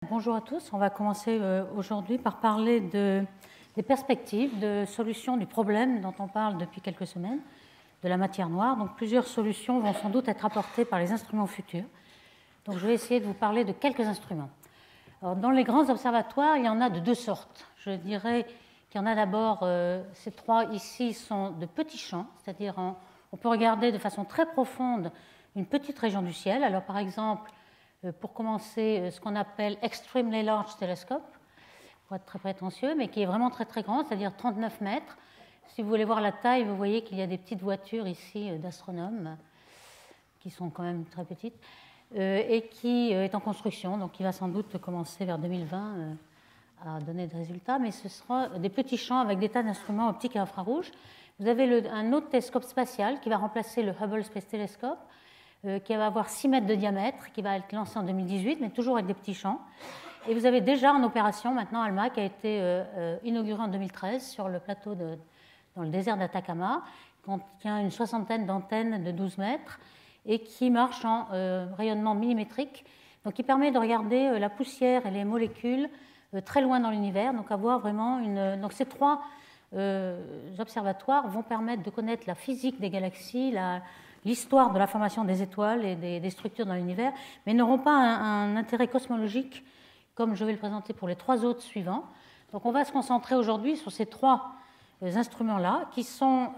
Bonjour à tous. On va commencer aujourd'hui par parler des perspectives de solution du problème dont on parle depuis quelques semaines, de la matière noire. Donc plusieurs solutions vont sans doute être apportées par les instruments futurs. Donc je vais essayer de vous parler de quelques instruments. Alors, dans les grands observatoires, il y en a de deux sortes. Je dirais qu'il y en a d'abord, ces trois ici sont de petits champs, c'est-à-dire on peut regarder de façon très profonde une petite région du ciel. Alors par exemple, pour commencer, ce qu'on appelle Extremely Large Telescope, pour être très prétentieux, mais qui est vraiment très très grand, c'est-à-dire 39 mètres. Si vous voulez voir la taille, vous voyez qu'il y a des petites voitures ici d'astronomes, qui sont quand même très petites, et qui est en construction, donc qui va sans doute commencer vers 2020 à donner des résultats, mais ce sera des petits champs avec des tas d'instruments optiques et infrarouges. Vous avez un autre télescope spatial qui va remplacer le Hubble Space Telescope, qui va avoir 6 mètres de diamètre, qui va être lancé en 2018, mais toujours avec des petits champs. Et vous avez déjà en opération maintenant ALMA, qui a été inauguré en 2013 sur le plateau dans le désert d'Atacama, qui contient une soixantaine d'antennes de 12 mètres et qui marche en rayonnement millimétrique, donc qui permet de regarder la poussière et les molécules très loin dans l'univers, donc avoir vraiment Donc ces trois observatoires vont permettre de connaître la physique des galaxies, l'histoire de la formation des étoiles et des structures dans l'univers, mais n'auront pas un intérêt cosmologique comme je vais le présenter pour les trois autres suivants. Donc on va se concentrer aujourd'hui sur ces trois instruments-là, qui sont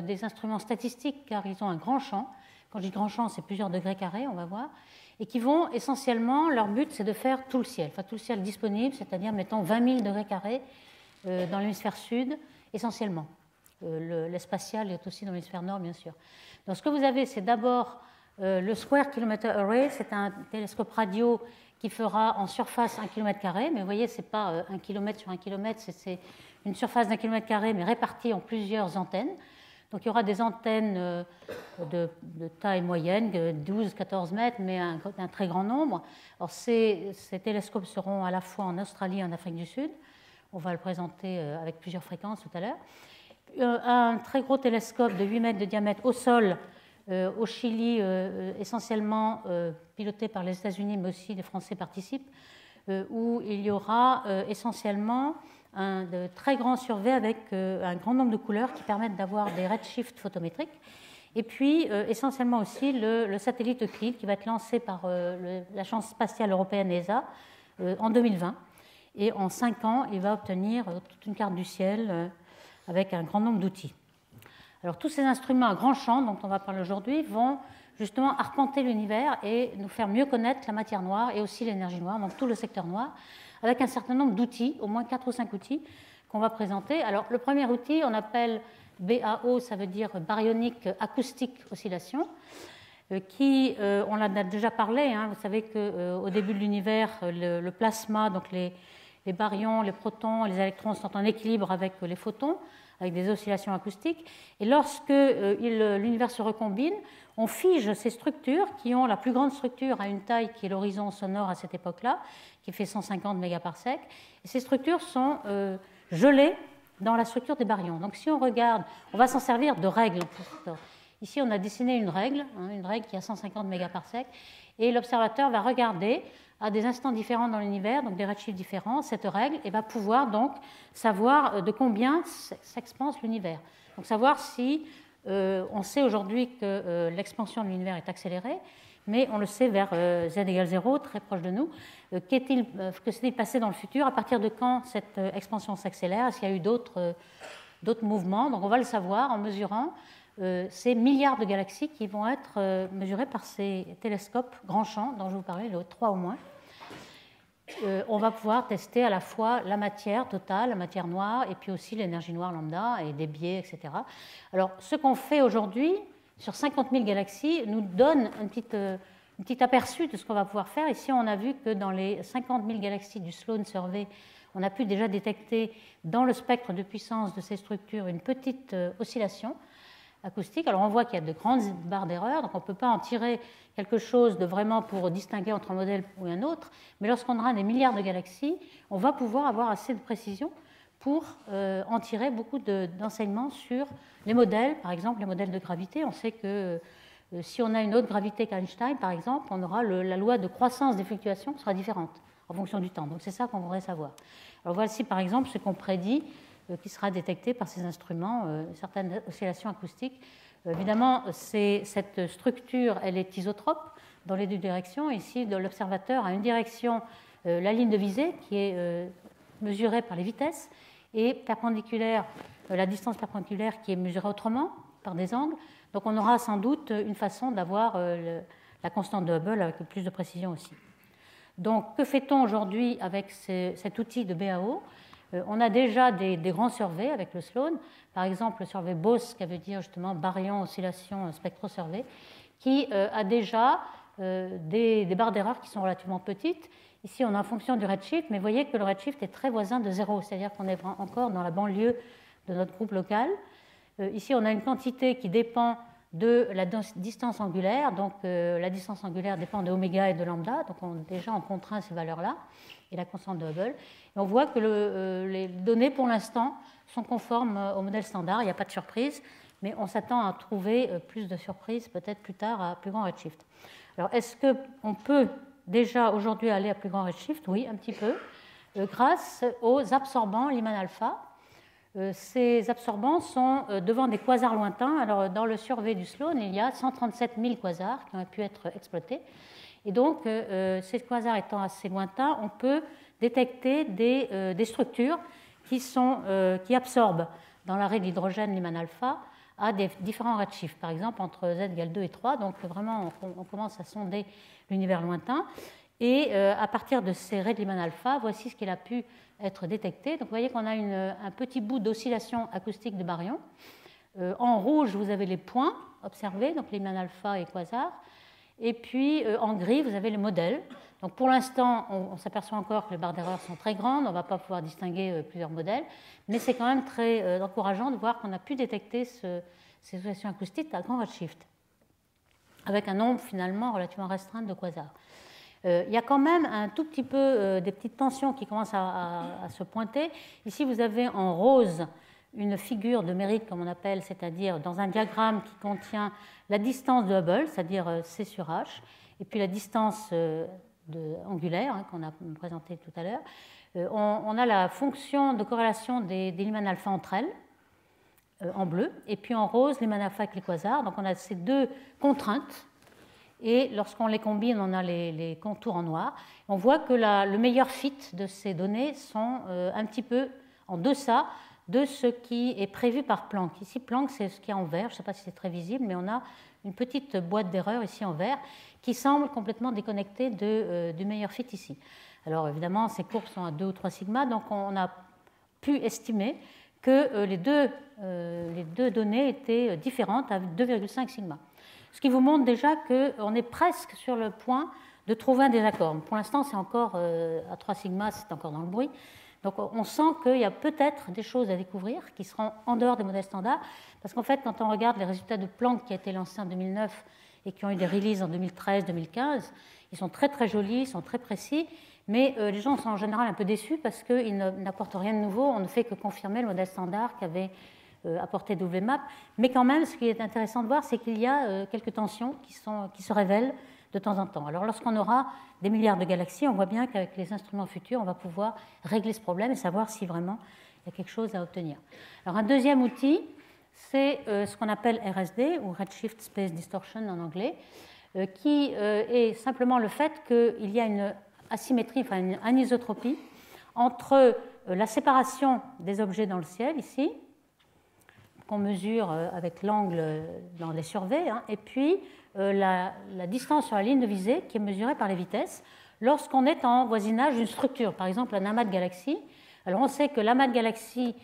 des instruments statistiques car ils ont un grand champ. Quand je dis grand champ, c'est plusieurs degrés carrés, on va voir, et qui vont essentiellement, leur but c'est de faire tout le ciel, enfin tout le ciel disponible, c'est-à-dire mettons 20 000 degrés carrés dans l'hémisphère sud, essentiellement. L'espace spatial est aussi dans l'hémisphère nord, bien sûr. Donc ce que vous avez, c'est d'abord le Square Kilometer Array, c'est un télescope radio qui fera en surface 1 km², mais vous voyez, ce n'est pas 1 km sur 1 km, c'est une surface d'1 km², mais répartie en plusieurs antennes. Donc il y aura des antennes de taille moyenne, 12-14 mètres, mais un très grand nombre. Alors ces télescopes seront à la fois en Australie et en Afrique du Sud. On va le présenter avec plusieurs fréquences tout à l'heure. Un très gros télescope de 8 mètres de diamètre au sol, au Chili, essentiellement piloté par les États-Unis, mais aussi les Français participent, où il y aura essentiellement de très grands surveys avec un grand nombre de couleurs qui permettent d'avoir des redshifts photométriques. Et puis, essentiellement aussi, le satellite Euclide qui va être lancé par l'Agence spatiale européenne ESA en 2020. Et en 5 ans, il va obtenir toute une carte du ciel avec un grand nombre d'outils. Alors, tous ces instruments à grand champ dont on va parler aujourd'hui vont justement arpenter l'univers et nous faire mieux connaître la matière noire et aussi l'énergie noire, donc tout le secteur noir, avec un certain nombre d'outils, au moins 4 ou 5 outils qu'on va présenter. Alors, le premier outil, on appelle BAO, ça veut dire baryonique acoustique oscillation, qui, on en a déjà parlé, hein, vous savez qu'au début de l'univers, le plasma, donc les baryons, les protons, les électrons sont en équilibre avec les photons, avec des oscillations acoustiques. Et lorsque l'univers se recombine, on fige ces structures qui ont la plus grande structure à une taille qui est l'horizon sonore à cette époque-là, qui fait 150 mégaparsecs. Et ces structures sont gelées dans la structure des baryons. Donc si on regarde, on va s'en servir de règles. Ici, on a dessiné une règle qui a 150 mégaparsecs, et l'observateur va regarder à des instants différents dans l'univers, donc des redshifts différents, cette règle, et va pouvoir donc savoir de combien s'expanse l'univers. Donc savoir si on sait aujourd'hui que l'expansion de l'univers est accélérée, mais on le sait vers z égale 0, très proche de nous. Que s'est-il passé dans le futur? À partir de quand cette expansion s'accélère? Est-ce qu'il y a eu d'autres mouvements? Donc on va le savoir en mesurant ces milliards de galaxies qui vont être mesurées par ces télescopes grand champ dont je vous parlais, le 3 au moins. On va pouvoir tester à la fois la matière totale, la matière noire, et puis aussi l'énergie noire lambda et des biais, etc. Alors, ce qu'on fait aujourd'hui sur 50 000 galaxies nous donne un petit aperçu de ce qu'on va pouvoir faire. Ici, on a vu que dans les 50 000 galaxies du Sloan Survey, on a pu déjà détecter dans le spectre de puissance de ces structures une petite oscillation acoustique. Alors on voit qu'il y a de grandes barres d'erreur, donc on ne peut pas en tirer quelque chose de vraiment pour distinguer entre un modèle ou un autre, mais lorsqu'on aura des milliards de galaxies, on va pouvoir avoir assez de précision pour en tirer beaucoup d'enseignements sur les modèles, par exemple les modèles de gravité. On sait que si on a une autre gravité qu'Einstein, par exemple, on aura la loi de croissance des fluctuations qui sera différente en fonction du temps. Donc c'est ça qu'on voudrait savoir. Alors voici par exemple ce qu'on prédit qui sera détecté par ces instruments, certaines oscillations acoustiques. Évidemment, cette structure, elle est isotrope dans les deux directions. Ici, l'observateur a une direction, la ligne de visée, qui est mesurée par les vitesses, et perpendiculaire, la distance perpendiculaire qui est mesurée autrement, par des angles. Donc on aura sans doute une façon d'avoir la constante de Hubble avec plus de précision aussi. Donc que fait-on aujourd'hui avec cet outil de BAO? On a déjà des grands surveys avec le Sloan, par exemple le survey BOSS, qui veut dire justement baryon oscillation spectrosurvey, qui a déjà des barres d'erreur qui sont relativement petites. Ici, on a en fonction du redshift, mais vous voyez que le redshift est très voisin de 0, c'est-à-dire qu'on est encore dans la banlieue de notre groupe local. Ici, on a une quantité qui dépend de la distance angulaire, donc la distance angulaire dépend de oméga et de lambda, donc déjà on contraint ces valeurs-là, et la constante de Hubble. Et on voit que les données, pour l'instant, sont conformes au modèle standard, il n'y a pas de surprise, mais on s'attend à trouver plus de surprises peut-être plus tard à plus grand redshift. Alors, est-ce qu'on peut déjà aujourd'hui aller à plus grand redshift? Oui, un petit peu, grâce aux absorbants Lyman alpha. Ces absorbants sont devant des quasars lointains. Alors, dans le survey du Sloan, il y a 137 000 quasars qui ont pu être exploités. Et donc, ces quasars étant assez lointains, on peut détecter des structures qui absorbent dans l'arrêt de l'hydrogène Lyman alpha à des différents redshifts, par exemple entre z égale 2 et 3. Donc, vraiment, on commence à sonder l'univers lointain. Et à partir de ces raies de Lyman alpha, voici ce qu'il a pu être détecté. Donc, vous voyez qu'on a un petit bout d'oscillation acoustique de baryon. En rouge, vous avez les points observés, donc Lyman alpha et quasar. Et puis, en gris, vous avez les modèles. Donc, pour l'instant, on s'aperçoit encore que les barres d'erreur sont très grandes. On ne va pas pouvoir distinguer plusieurs modèles. Mais c'est quand même très encourageant de voir qu'on a pu détecter ces oscillations acoustiques à grand redshift, avec un nombre finalement relativement restreint de quasars. Il y a quand même un tout petit peu des petites tensions qui commencent à se pointer. Ici, vous avez en rose une figure de mérite, comme on appelle, c'est-à-dire dans un diagramme qui contient la distance de Hubble, c'est-à-dire C sur H, et puis la distance angulaire qu'on a présentée tout à l'heure. On a la fonction de corrélation des Lyman alpha entre elles, en bleu, et puis en rose, Lyman alpha avec les quasars. Donc on a ces deux contraintes. Et lorsqu'on les combine, on a les contours en noir. On voit que le meilleur fit de ces données sont un petit peu en deçà de ce qui est prévu par Planck. Ici, Planck, c'est ce qui est en vert. Je ne sais pas si c'est très visible, mais on a une petite boîte d'erreur ici en vert qui semble complètement déconnectée du meilleur fit ici. Alors évidemment, ces courbes sont à 2 ou 3 sigma, donc on a pu estimer que les deux données étaient différentes à 2,5 sigma. Ce qui vous montre déjà qu'on est presque sur le point de trouver un désaccord. Pour l'instant, c'est encore à 3 sigma, c'est encore dans le bruit. Donc on sent qu'il y a peut-être des choses à découvrir qui seront en dehors des modèles standards, parce qu'en fait, quand on regarde les résultats de Planck qui a été lancé en 2009 et qui ont eu des releases en 2013-2015, ils sont très très jolis, ils sont très précis, mais les gens sont en général un peu déçus parce qu'ils n'apportent rien de nouveau, on ne fait que confirmer le modèle standard qu'avait apporté WMAP. Mais quand même, ce qui est intéressant de voir, c'est qu'il y a quelques tensions qui se révèlent de temps en temps. Alors lorsqu'on aura des milliards de galaxies, on voit bien qu'avec les instruments futurs, on va pouvoir régler ce problème et savoir si vraiment il y a quelque chose à obtenir. Alors un deuxième outil, c'est ce qu'on appelle RSD, ou Redshift Space Distortion en anglais, qui est simplement le fait qu'il y a une asymétrie, enfin une anisotropie entre la séparation des objets dans le ciel, ici, qu'on mesure avec l'angle dans les surveys, et puis la distance sur la ligne de visée qui est mesurée par les vitesses lorsqu'on est en voisinage d'une structure, par exemple un amas de galaxies. Alors on sait que l'amas de galaxies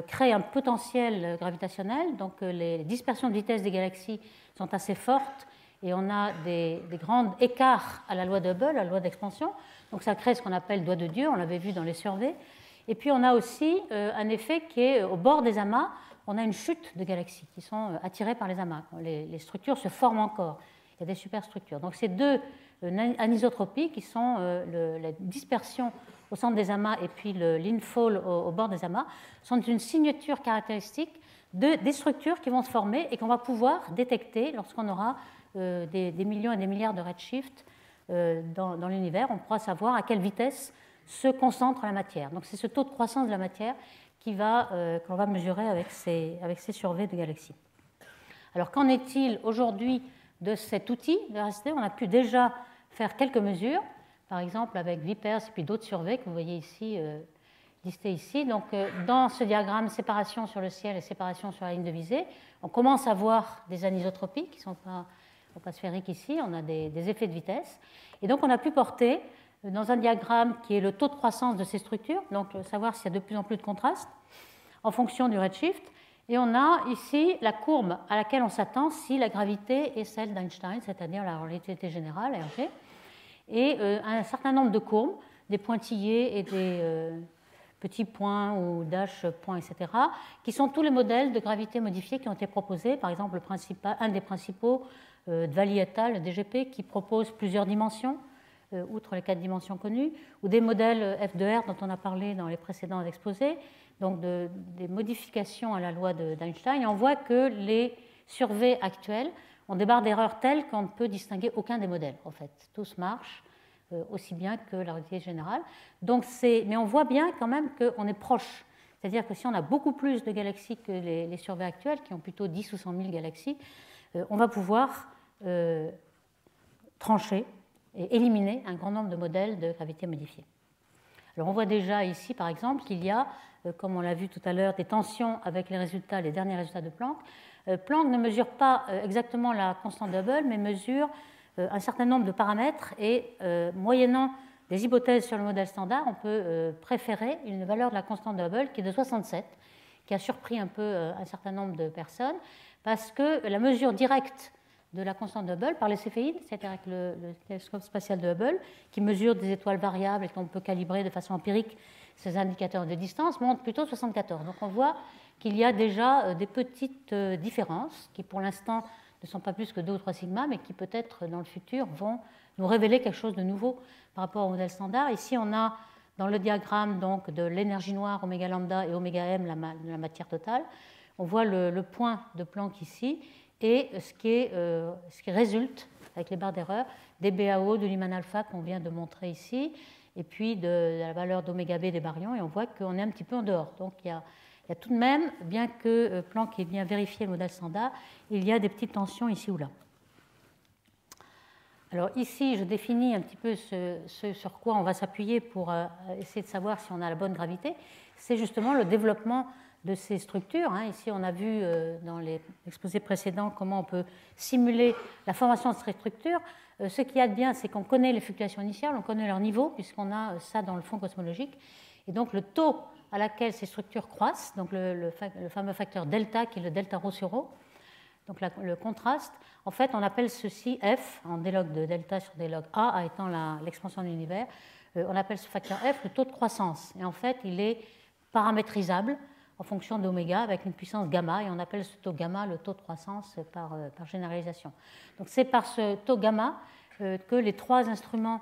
crée un potentiel gravitationnel, donc les dispersions de vitesse des galaxies sont assez fortes et on a des grands écarts à la loi de Hubble, à la loi d'expansion, donc ça crée ce qu'on appelle doigt de Dieu, on l'avait vu dans les surveys. Et puis on a aussi un effet qui est au bord des amas, on a une chute de galaxies qui sont attirées par les amas. Les structures se forment encore. Il y a des superstructures. Donc ces deux anisotropies qui sont la dispersion au centre des amas et puis l'infall au bord des amas sont une signature caractéristique des structures qui vont se former et qu'on va pouvoir détecter lorsqu'on aura des millions et des milliards de redshift dans l'univers, on pourra savoir à quelle vitesse se concentre la matière. Donc c'est ce taux de croissance de la matière qu'on va mesurer avec ces surveys de galaxies. Alors qu'en est-il aujourd'hui de cet outil de RST? On a pu déjà faire quelques mesures, par exemple avec Vipers et puis d'autres surveys que vous voyez ici, listés ici. Donc dans ce diagramme, séparation sur le ciel et séparation sur la ligne de visée, on commence à voir des anisotropies qui ne sont pas sphériques ici, on a des effets de vitesse. Et donc on a pu porter dans un diagramme qui est le taux de croissance de ces structures, donc savoir s'il y a de plus en plus de contraste en fonction du redshift. Et on a ici la courbe à laquelle on s'attend si la gravité est celle d'Einstein, c'est-à-dire la relativité générale, RG, et un certain nombre de courbes, des pointillés et des petits points ou dash points, etc., qui sont tous les modèles de gravité modifiés qui ont été proposés. Par exemple, un des principaux, Dvali et al., le DGP, qui propose plusieurs dimensions, outre les 4 dimensions connues, ou des modèles F2R dont on a parlé dans les précédents exposés, donc des modifications à la loi d'Einstein. Et on voit que les surveys actuels ont des barres d'erreur telles qu'on ne peut distinguer aucun des modèles, en fait. Tous marchent aussi bien que la relativité générale. Mais on voit bien quand même qu'on est proche. C'est-à-dire que si on a beaucoup plus de galaxies que les surveys actuels, qui ont plutôt 10 ou 100 000 galaxies, on va pouvoir trancher et éliminer un grand nombre de modèles de gravité modifiée. Alors on voit déjà ici, par exemple, qu'il y a, comme on l'a vu tout à l'heure, des tensions avec les derniers résultats de Planck. Planck ne mesure pas exactement la constante de Hubble, mais mesure un certain nombre de paramètres et, moyennant des hypothèses sur le modèle standard, on peut préférer une valeur de la constante de Hubble qui est de 67, qui a surpris un peu un certain nombre de personnes, parce que la mesure directe de la constante de Hubble par les céphéides, c'est-à-dire avec le télescope spatial de Hubble, qui mesure des étoiles variables et qu'on peut calibrer de façon empirique ces indicateurs de distance, montre plutôt 74. Donc on voit qu'il y a déjà des petites différences qui pour l'instant ne sont pas plus que 2 ou 3 sigma, mais qui peut-être dans le futur vont nous révéler quelque chose de nouveau par rapport au modèle standard. Ici on a dans le diagramme donc, de l'énergie noire oméga lambda et oméga m, la matière totale, on voit le point de Planck ici, et ce qui résulte, avec les barres d'erreur, des BAO de Lyman alpha qu'on vient de montrer ici, et puis de la valeur d'oméga b des baryons, et on voit qu'on est un petit peu en dehors. Donc il y a tout de même, bien que Planck ait bien vérifié le modèle standard, il y a des petites tensions ici ou là. Alors ici, je définis un petit peu ce sur quoi on va s'appuyer pour essayer de savoir si on a la bonne gravité. C'est justement le développement de ces structures. Ici, on a vu dans les exposés précédents comment on peut simuler la formation de ces structures. Ce qu'il y a de bien, c'est qu'on connaît les fluctuations initiales, on connaît leur niveau, puisqu'on a ça dans le fond cosmologique. Et donc, le taux à laquelle ces structures croissent, donc le fameux facteur delta, qui est le delta rho sur rho, donc le contraste, en fait, on appelle ceci F, en d log de delta sur d log A étant l'expansion de l'univers, on appelle ce facteur F le taux de croissance. Et en fait, il est paramétrisable en fonction d'oméga avec une puissance gamma, et on appelle ce taux gamma le taux de croissance par généralisation. Donc c'est par ce taux gamma que les 3 instruments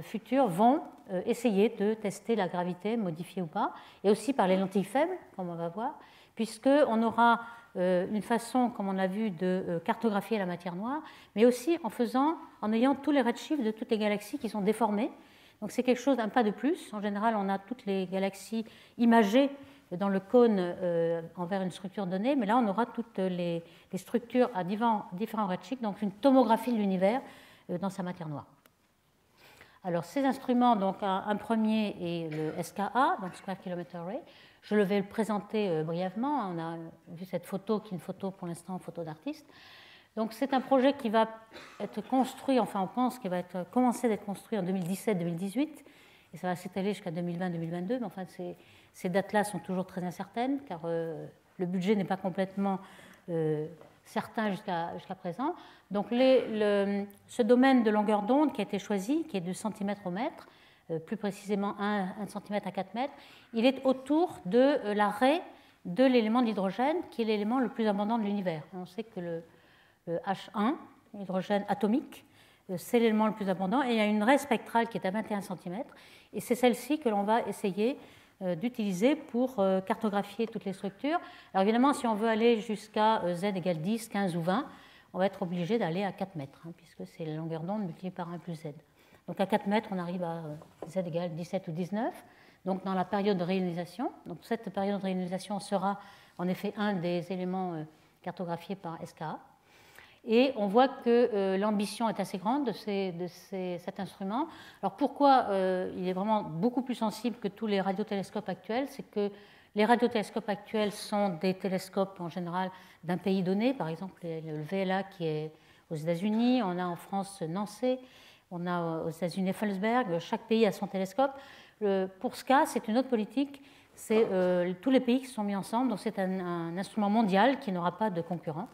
futurs vont essayer de tester la gravité modifiée ou pas, et aussi par les lentilles faibles, comme on va voir, puisqu'on aura une façon, comme on a vu, de cartographier la matière noire, mais aussi en ayant tous les redshifts de toutes les galaxies qui sont déformées. Donc c'est quelque chose, un pas de plus. En général, on a toutes les galaxies imagées dans le cône envers une structure donnée, mais là on aura toutes les structures à différents redshifts, donc une tomographie de l'univers dans sa matière noire. Alors ces instruments, donc un premier est le SKA, donc Square Kilometer Array. Je vais le présenter brièvement. On a vu cette photo qui est une photo pour l'instant, photo d'artiste. Donc c'est un projet qui va être construit, enfin on pense qu'il va commencer d'être construit en 2017-2018, et ça va s'étaler jusqu'à 2020-2022, mais enfin ces dates-là sont toujours très incertaines, car le budget n'est pas complètement certain jusqu'à présent. Donc ce domaine de longueur d'onde qui a été choisi, qui est de centimètre au mètre, plus précisément 1 cm à 4 mètres, il est autour de l'arrêt de l'élément d'hydrogène, qui est l'élément le plus abondant de l'univers. On sait que le H1, l'hydrogène atomique, c'est l'élément le plus abondant, et il y a une raie spectrale qui est à 21 cm, et c'est celle-ci que l'on va essayer d'utiliser pour cartographier toutes les structures. Alors évidemment, si on veut aller jusqu'à z égale 10, 15 ou 20, on va être obligé d'aller à 4 mètres, puisque c'est la longueur d'onde multipliée par 1 plus z. Donc à 4 mètres, on arrive à Z égale 17 ou 19, donc dans la période de réionisation. Donc cette période de réionisation sera en effet un des éléments cartographiés par SKA. Et on voit que l'ambition est assez grande de cet instrument. Alors pourquoi il est vraiment beaucoup plus sensible que tous les radiotélescopes actuels? C'est que les radiotélescopes actuels sont des télescopes en général d'un pays donné, par exemple le VLA qui est aux États-Unis, on a en France Nancy, on a aux États-Unis Felsberg, chaque pays a son télescope. Pour SKA, c'est une autre politique, c'est tous les pays qui se sont mis ensemble, donc c'est un instrument mondial qui n'aura pas de concurrent.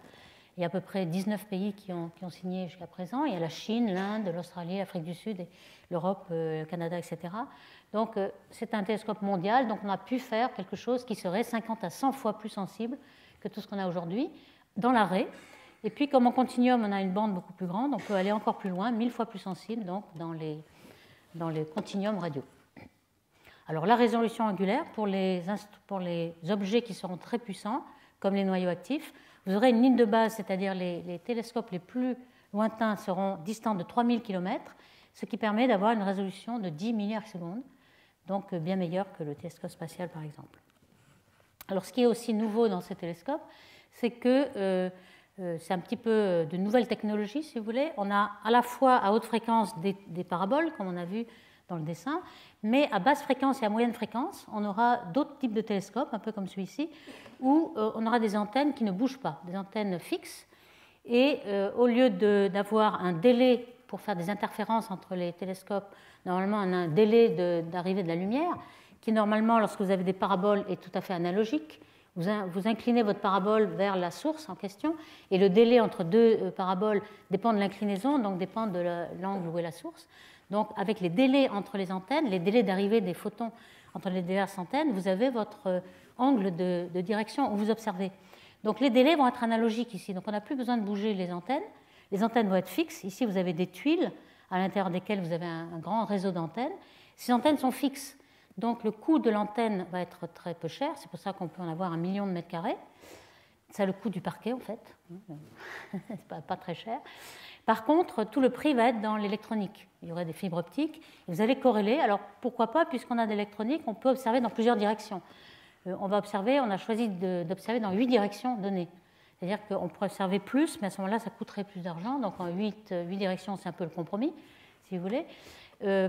Il y a à peu près 19 pays qui ont signé jusqu'à présent. Il y a la Chine, l'Inde, l'Australie, l'Afrique du Sud, l'Europe, le Canada, etc. Donc c'est un télescope mondial, donc on a pu faire quelque chose qui serait 50 à 100 fois plus sensible que tout ce qu'on a aujourd'hui dans l'arrêt. Et puis comme en continuum, on a une bande beaucoup plus grande, on peut aller encore plus loin, 1000 fois plus sensible donc, dans les continuums radio. Alors la résolution angulaire, pour les objets qui seront très puissants, comme les noyaux actifs, vous aurez une ligne de base, c'est-à-dire les télescopes les plus lointains seront distants de 3000 km, ce qui permet d'avoir une résolution de 10 milliards de secondes, donc bien meilleure que le télescope spatial par exemple. Alors ce qui est aussi nouveau dans ces télescopes, c'est que c'est un petit peu de nouvelles technologies, si vous voulez. On a à la fois à haute fréquence des paraboles, comme on a vu dans le dessin, mais à basse fréquence et à moyenne fréquence, on aura d'autres types de télescopes, un peu comme celui-ci, où on aura des antennes qui ne bougent pas, des antennes fixes. Et au lieu d'avoir un délai pour faire des interférences entre les télescopes, normalement on a un délai d'arrivée de la lumière, qui normalement, lorsque vous avez des paraboles, est tout à fait analogique. Vous inclinez votre parabole vers la source en question, et le délai entre deux paraboles dépend de l'inclinaison, donc dépend de l'angle où est la source. Donc avec les délais entre les antennes, les délais d'arrivée des photons entre les diverses antennes, vous avez votre angle de direction où vous observez. Donc les délais vont être analogiques ici, donc on n'a plus besoin de bouger les antennes. Les antennes vont être fixes. Ici, vous avez des tuiles à l'intérieur desquelles vous avez un grand réseau d'antennes. Ces antennes sont fixes, donc le coût de l'antenne va être très peu cher. C'est pour ça qu'on peut en avoir 1 million de mètres carrés. C'est le coût du parquet, en fait. C'est pas très cher. Par contre, tout le prix va être dans l'électronique. Il y aurait des fibres optiques. Et vous allez corréler. Alors, pourquoi pas, puisqu'on a de l'électronique, on peut observer dans plusieurs directions. On a choisi d'observer dans 8 directions données. C'est-à-dire qu'on pourrait observer plus, mais à ce moment-là, ça coûterait plus d'argent. Donc, en 8 directions, c'est un peu le compromis, si vous voulez.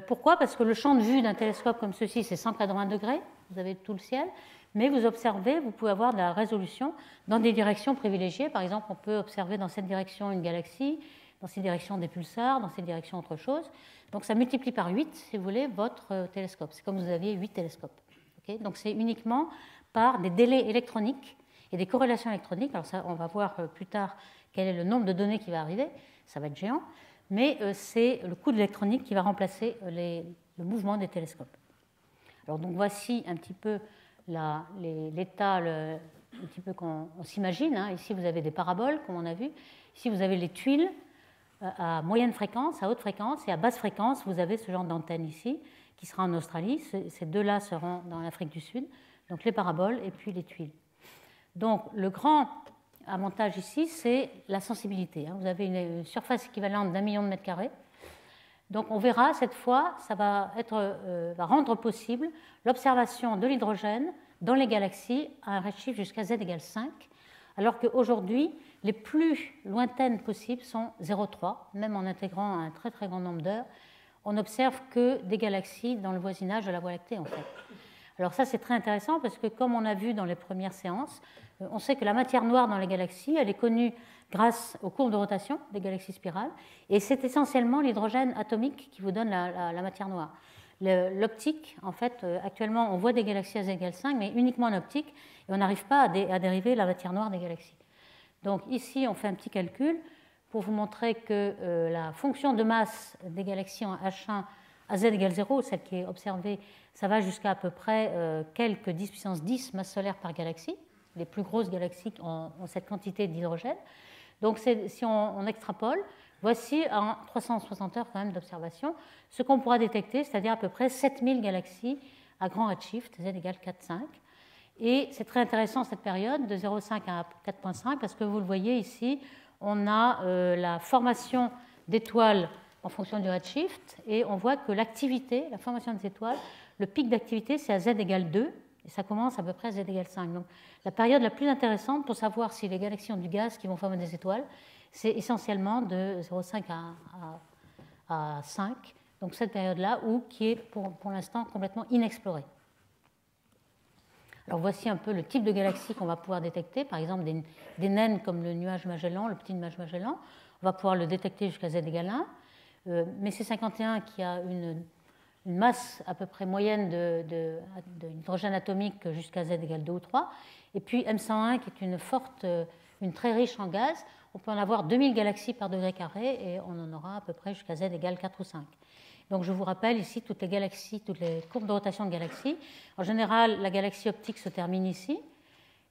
Pourquoi? Parce que le champ de vue d'un télescope comme ceci, c'est 180 degrés. Vous avez tout le ciel. Mais vous observez, vous pouvez avoir de la résolution dans des directions privilégiées. Par exemple, on peut observer dans cette direction une galaxie, dans cette direction des pulsars, dans cette direction autre chose. Donc ça multiplie par 8, si vous voulez, votre télescope. C'est comme si vous aviez 8 télescopes. Okay? Donc c'est uniquement par des délais électroniques et des corrélations électroniques. Alors ça, on va voir plus tard quel est le nombre de données qui va arriver. Ça va être géant. Mais c'est le coût de l'électronique qui va remplacer le mouvement des télescopes. Alors donc voici un petit peu l'état un petit peu qu'on s'imagine. Hein. Ici, vous avez des paraboles, comme on a vu. Ici, vous avez les tuiles à moyenne fréquence, à haute fréquence, et à basse fréquence, vous avez ce genre d'antenne ici, qui sera en Australie. Ces deux-là seront dans l'Afrique du Sud, donc les paraboles et puis les tuiles. Donc, le grand avantage ici, c'est la sensibilité. Hein. Vous avez une surface équivalente d'1 million de mètres carrés. Donc, on verra, cette fois, ça va rendre possible l'observation de l'hydrogène dans les galaxies à un redshift jusqu'à Z égale 5, alors qu'aujourd'hui, les plus lointaines possibles sont 0,3, même en intégrant un très très grand nombre d'heures. On n'observe que des galaxies dans le voisinage de la Voie lactée, en fait. Alors ça, c'est très intéressant parce que, comme on a vu dans les premières séances, on sait que la matière noire dans les galaxies, elle est connue grâce aux courbes de rotation des galaxies spirales, et c'est essentiellement l'hydrogène atomique qui vous donne la matière noire. L'optique, en fait, actuellement, on voit des galaxies à Z égale 5, mais uniquement en optique, et on n'arrive pas à dériver la matière noire des galaxies. Donc ici, on fait un petit calcul pour vous montrer que la fonction de masse des galaxies en H1 à Z égale 0, celle qui est observée, ça va jusqu'à à peu près quelques 10 puissance 10 masses solaires par galaxie. Les plus grosses galaxies ont cette quantité d'hydrogène. Donc si on extrapole, voici en 360 heures quand même d'observation ce qu'on pourra détecter, c'est-à-dire à peu près 7000 galaxies à grand redshift, Z égale 4,5. Et c'est très intéressant cette période de 0,5 à 4,5 parce que vous le voyez ici, on a la formation d'étoiles en fonction du redshift, et on voit que l'activité, la formation des étoiles, le pic d'activité, c'est à z égale 2, et ça commence à peu près à z égale 5. Donc la période la plus intéressante pour savoir si les galaxies ont du gaz qui vont former des étoiles, c'est essentiellement de 0,5 à 5, donc cette période-là, qui est pour l'instant complètement inexplorée. Alors voici un peu le type de galaxies qu'on va pouvoir détecter, par exemple des naines comme le nuage Magellan, le petit nuage Magellan, on va pouvoir le détecter jusqu'à z égale 1, mais c'est 51 qui a une masse à peu près moyenne d'hydrogène atomique jusqu'à z égale 2 ou 3, et puis M101 qui est une très riche en gaz, on peut en avoir 2000 galaxies par degré carré et on en aura à peu près jusqu'à z égale 4 ou 5. Donc je vous rappelle ici toutes les galaxies, toutes les courbes de rotation de galaxies. En général, la galaxie optique se termine ici,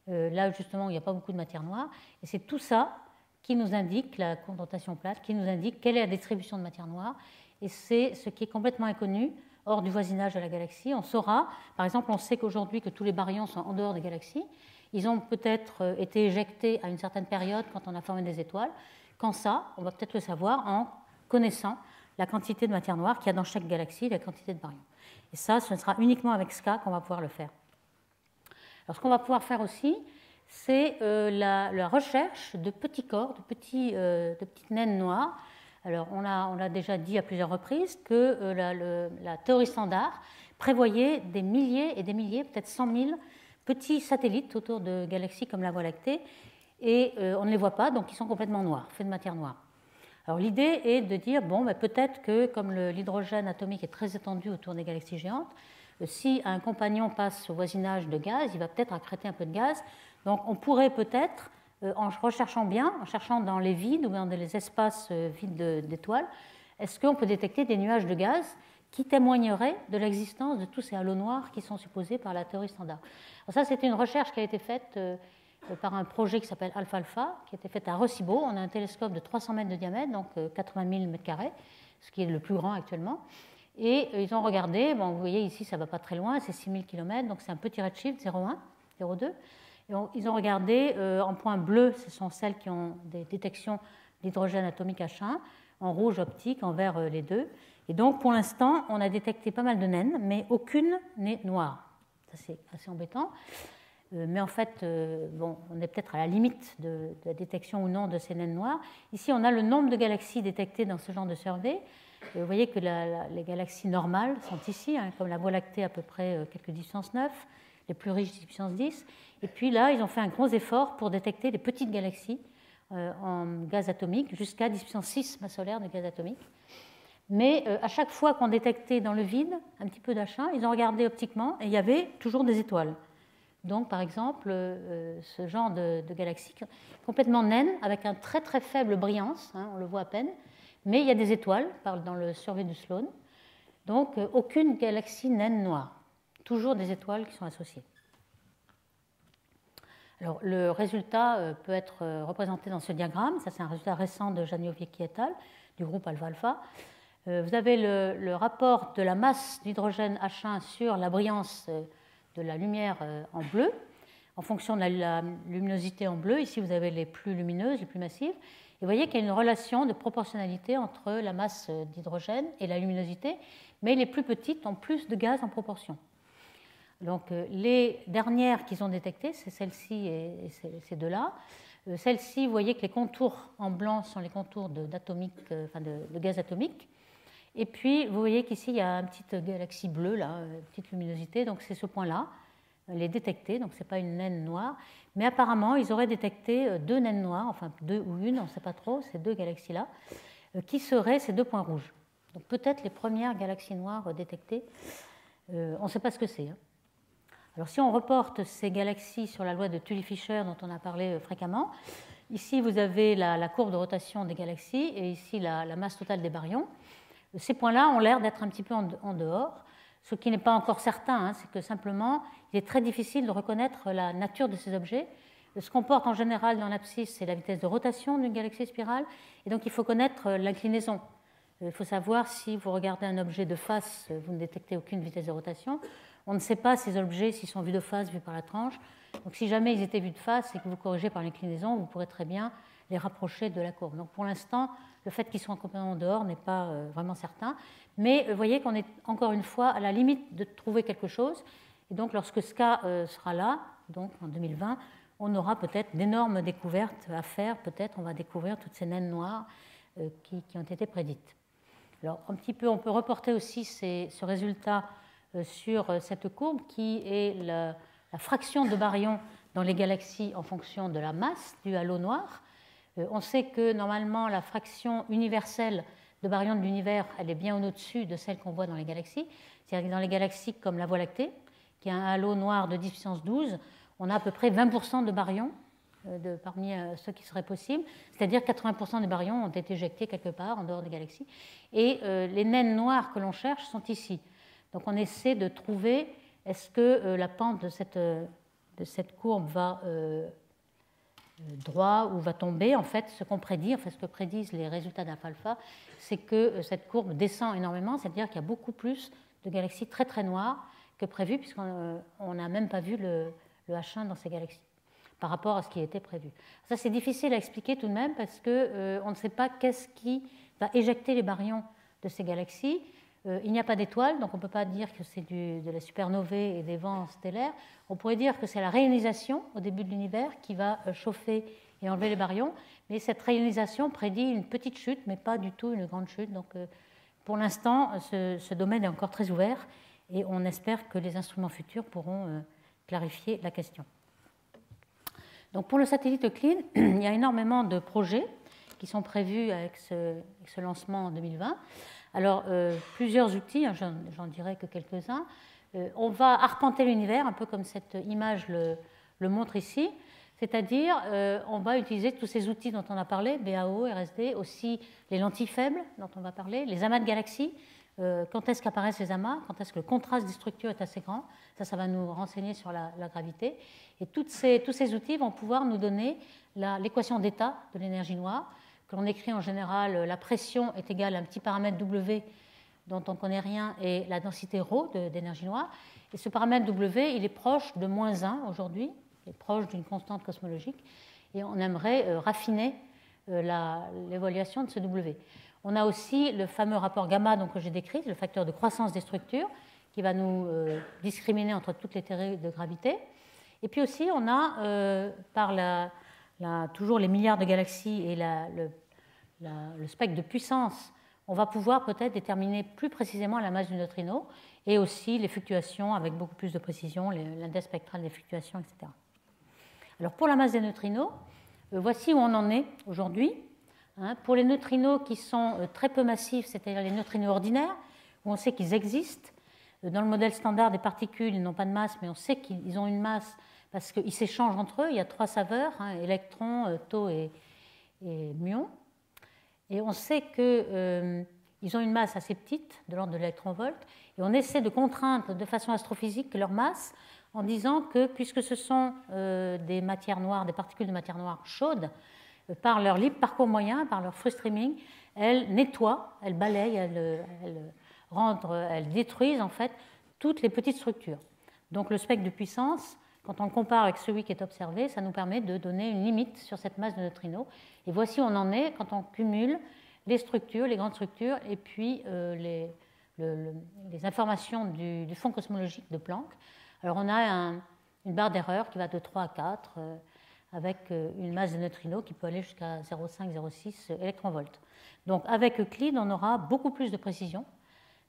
là justement où il n'y a pas beaucoup de matière noire, et c'est tout ça qui nous indique, la courbe de rotation plate, qui nous indique quelle est la distribution de matière noire, et c'est ce qui est complètement inconnu hors du voisinage de la galaxie. On saura, par exemple, on sait qu'aujourd'hui que tous les baryons sont en dehors des galaxies, ils ont peut-être été éjectés à une certaine période quand on a formé des étoiles. Quand ça, on va peut-être le savoir en connaissant la quantité de matière noire qu'il y a dans chaque galaxie, la quantité de baryons. Et ça, ce sera uniquement avec SKA qu'on va pouvoir le faire. Alors, ce qu'on va pouvoir faire aussi, c'est la recherche de petits corps, de petites naines noires. Alors, on a déjà dit à plusieurs reprises que la théorie standard prévoyait des milliers et des milliers, peut-être 100 000 petits satellites autour de galaxies comme la Voie lactée, et on ne les voit pas, donc ils sont complètement noirs, faits de matière noire. Alors l'idée est de dire, peut-être que comme l'hydrogène atomique est très étendu autour des galaxies géantes, si un compagnon passe au voisinage de gaz, il va peut-être accréter un peu de gaz. Donc on pourrait peut-être, en recherchant bien, en cherchant dans les vides ou dans les espaces vides d'étoiles, est-ce qu'on peut détecter des nuages de gaz qui témoigneraient de l'existence de tous ces halos noirs qui sont supposés par la théorie standard. Alors ça, c'est une recherche qui a été faite par un projet qui s'appelle Alpha-Alpha, qui a été fait à Recibo. On a un télescope de 300 mètres de diamètre, donc 80 000 m², ce qui est le plus grand actuellement. Et ils ont regardé, vous voyez ici, ça ne va pas très loin, c'est 6 000 km, donc c'est un petit redshift, 0,1, 0,2. Ils ont regardé en points bleus, ce sont celles qui ont des détections d'hydrogène atomique H1, en rouge optique, en vert les deux. Et donc, pour l'instant, on a détecté pas mal de naines, mais aucune n'est noire. Ça, c'est assez embêtant. Mais en fait, on est peut-être à la limite de la détection ou non de ces naines noires. Ici, on a le nombre de galaxies détectées dans ce genre de survey. Vous voyez que les galaxies normales sont ici, comme la Voie lactée à peu près quelques 10 puissance 9, les plus riches 10 puissance 10. Et puis là, ils ont fait un gros effort pour détecter les petites galaxies en gaz atomique, jusqu'à 10 puissance 6 masse solaire de gaz atomique. Mais à chaque fois qu'on détectait dans le vide un petit peu d'H1, ils ont regardé optiquement et il y avait toujours des étoiles. Donc, par exemple, ce genre de galaxie complètement naine, avec un très très faible brillance, on le voit à peine, mais il y a des étoiles dans le survey de Sloan. Donc, aucune galaxie naine noire, toujours des étoiles qui sont associées. Alors, le résultat peut être représenté dans ce diagramme. Ça, c'est un résultat récent de Janiowiecki et al. Du groupe Alpha-Alpha. Vous avez le rapport de la masse d'hydrogène H1 sur la brillance de la lumière en bleu, en fonction de la luminosité en bleu. Ici, vous avez les plus lumineuses, les plus massives. Et vous voyez qu'il y a une relation de proportionnalité entre la masse d'hydrogène et la luminosité, mais les plus petites ont plus de gaz en proportion. Donc, les dernières qu'ils ont détectées, c'est celle-ci et ces deux-là. Celle-ci, vous voyez que les contours en blanc sont les contours de gaz atomique. Et puis, vous voyez qu'ici, il y a une petite galaxie bleue, là, une petite luminosité. Donc, c'est ce point-là, les détecter. Donc, ce n'est pas une naine noire. Mais apparemment, ils auraient détecté deux naines noires, enfin deux ou une, on ne sait pas trop, ces deux galaxies-là, qui seraient ces deux points rouges. Donc, peut-être les premières galaxies noires détectées. On ne sait pas ce que c'est. Alors, si on reporte ces galaxies sur la loi de Tully-Fisher, dont on a parlé fréquemment, ici, vous avez la courbe de rotation des galaxies et ici, la masse totale des baryons. Ces points-là ont l'air d'être un petit peu en dehors. Ce qui n'est pas encore certain, c'est que simplement, il est très difficile de reconnaître la nature de ces objets. Ce qu'on porte en général dans l'abscisse, c'est la vitesse de rotation d'une galaxie spirale, et donc il faut connaître l'inclinaison. Il faut savoir si vous regardez un objet de face, vous ne détectez aucune vitesse de rotation. On ne sait pas ces objets s'ils sont vus de face, vus par la tranche. Donc si jamais ils étaient vus de face et que vous corrigez par l'inclinaison, vous pourrez très bien les rapprocher de la courbe. Donc pour l'instant, Le fait qu'ils soient complètement dehors n'est pas vraiment certain. Mais vous voyez qu'on est encore une fois à la limite de trouver quelque chose. Et donc lorsque SCA sera là, donc en 2020, on aura peut-être d'énormes découvertes à faire. Peut-être on va découvrir toutes ces naines noires qui ont été prédites. Alors un petit peu, on peut reporter aussi ce résultat sur cette courbe qui est la fraction de baryons dans les galaxies en fonction de la masse du halo noir. On sait que normalement la fraction universelle de baryons de l'univers, elle est bien au-dessus de celle qu'on voit dans les galaxies. C'est-à-dire que dans les galaxies comme la Voie lactée, qui a un halo noir de 10 puissance 12, on a à peu près 20% de baryons parmi ceux qui seraient possibles. C'est-à-dire 80% des baryons ont été éjectés quelque part en dehors des galaxies. Et les naines noires que l'on cherche sont ici. Donc on essaie de trouver, est-ce que la pente de cette courbe va droit ou va tomber. En fait, ce qu'on prédit, ce que prédisent les résultats d'alpha, c'est que cette courbe descend énormément, c'est-à-dire qu'il y a beaucoup plus de galaxies très très noires que prévu, puisqu'on n'a même pas vu le H1 dans ces galaxies par rapport à ce qui était prévu. Ça, c'est difficile à expliquer tout de même parce qu'on ne sait pas qu'est-ce qui va éjecter les baryons de ces galaxies. Il n'y a pas d'étoiles, donc on ne peut pas dire que c'est de la supernovae et des vents stellaires. On pourrait dire que c'est la réionisation au début de l'univers qui va chauffer et enlever les baryons, mais cette réionisation prédit une petite chute, mais pas du tout une grande chute. Donc pour l'instant, ce domaine est encore très ouvert et on espère que les instruments futurs pourront clarifier la question. Donc pour le satellite Euclide, il y a énormément de projets qui sont prévus avec ce lancement en 2020. Alors, plusieurs outils, j'en dirai que quelques-uns. On va arpenter l'univers, un peu comme cette image le montre ici, c'est-à-dire on va utiliser tous ces outils dont on a parlé, BAO, RSD, aussi les lentilles faibles dont on va parler, les amas de galaxies, quand est-ce qu'apparaissent ces amas, quand est-ce que le contraste des structures est assez grand, ça va nous renseigner sur la gravité. Et tous ces outils vont pouvoir nous donner l'équation d'état de l'énergie noire, que l'on écrit en général, la pression est égale à un petit paramètre W dont on ne connaît rien et la densité ρ d'énergie noire. Et ce paramètre W, il est proche de moins 1 aujourd'hui, il est proche d'une constante cosmologique, et on aimerait raffiner l'évaluation de ce W. On a aussi le fameux rapport gamma que j'ai décrit, le facteur de croissance des structures, qui va nous discriminer entre toutes les théories de gravité. Et puis aussi, on a, par toujours les milliards de galaxies et le spectre de puissance, on va pouvoir peut-être déterminer plus précisément la masse du neutrino et aussi les fluctuations avec beaucoup plus de précision, l'index spectral des fluctuations, etc. Alors pour la masse des neutrinos, voici où on en est aujourd'hui. Pour les neutrinos qui sont très peu massifs, c'est-à-dire les neutrinos ordinaires, où on sait qu'ils existent, dans le modèle standard des particules, ils n'ont pas de masse, mais on sait qu'ils ont une masse parce qu'ils s'échangent entre eux. Il y a 3 saveurs, électrons, tau et muons. Et on sait qu'ils ont une masse assez petite, de l'ordre de l'électron-volt, et on essaie de contraindre de façon astrophysique leur masse en disant que, puisque ce sont des matières noires, des particules de matière noire chaudes, par leur libre parcours moyen, par leur free streaming, elles nettoient, elles balayent, elles détruisent en fait toutes les petites structures. Donc le spectre de puissance, quand on le compare avec celui qui est observé, ça nous permet de donner une limite sur cette masse de neutrinos. Et voici où on en est quand on cumule les structures, les grandes structures, et puis les informations du fond cosmologique de Planck. Alors on a une barre d'erreur qui va de 3 à 4, avec une masse de neutrinos qui peut aller jusqu'à 0,5-0,6 électronvolts. Donc avec Euclide, on aura beaucoup plus de précision,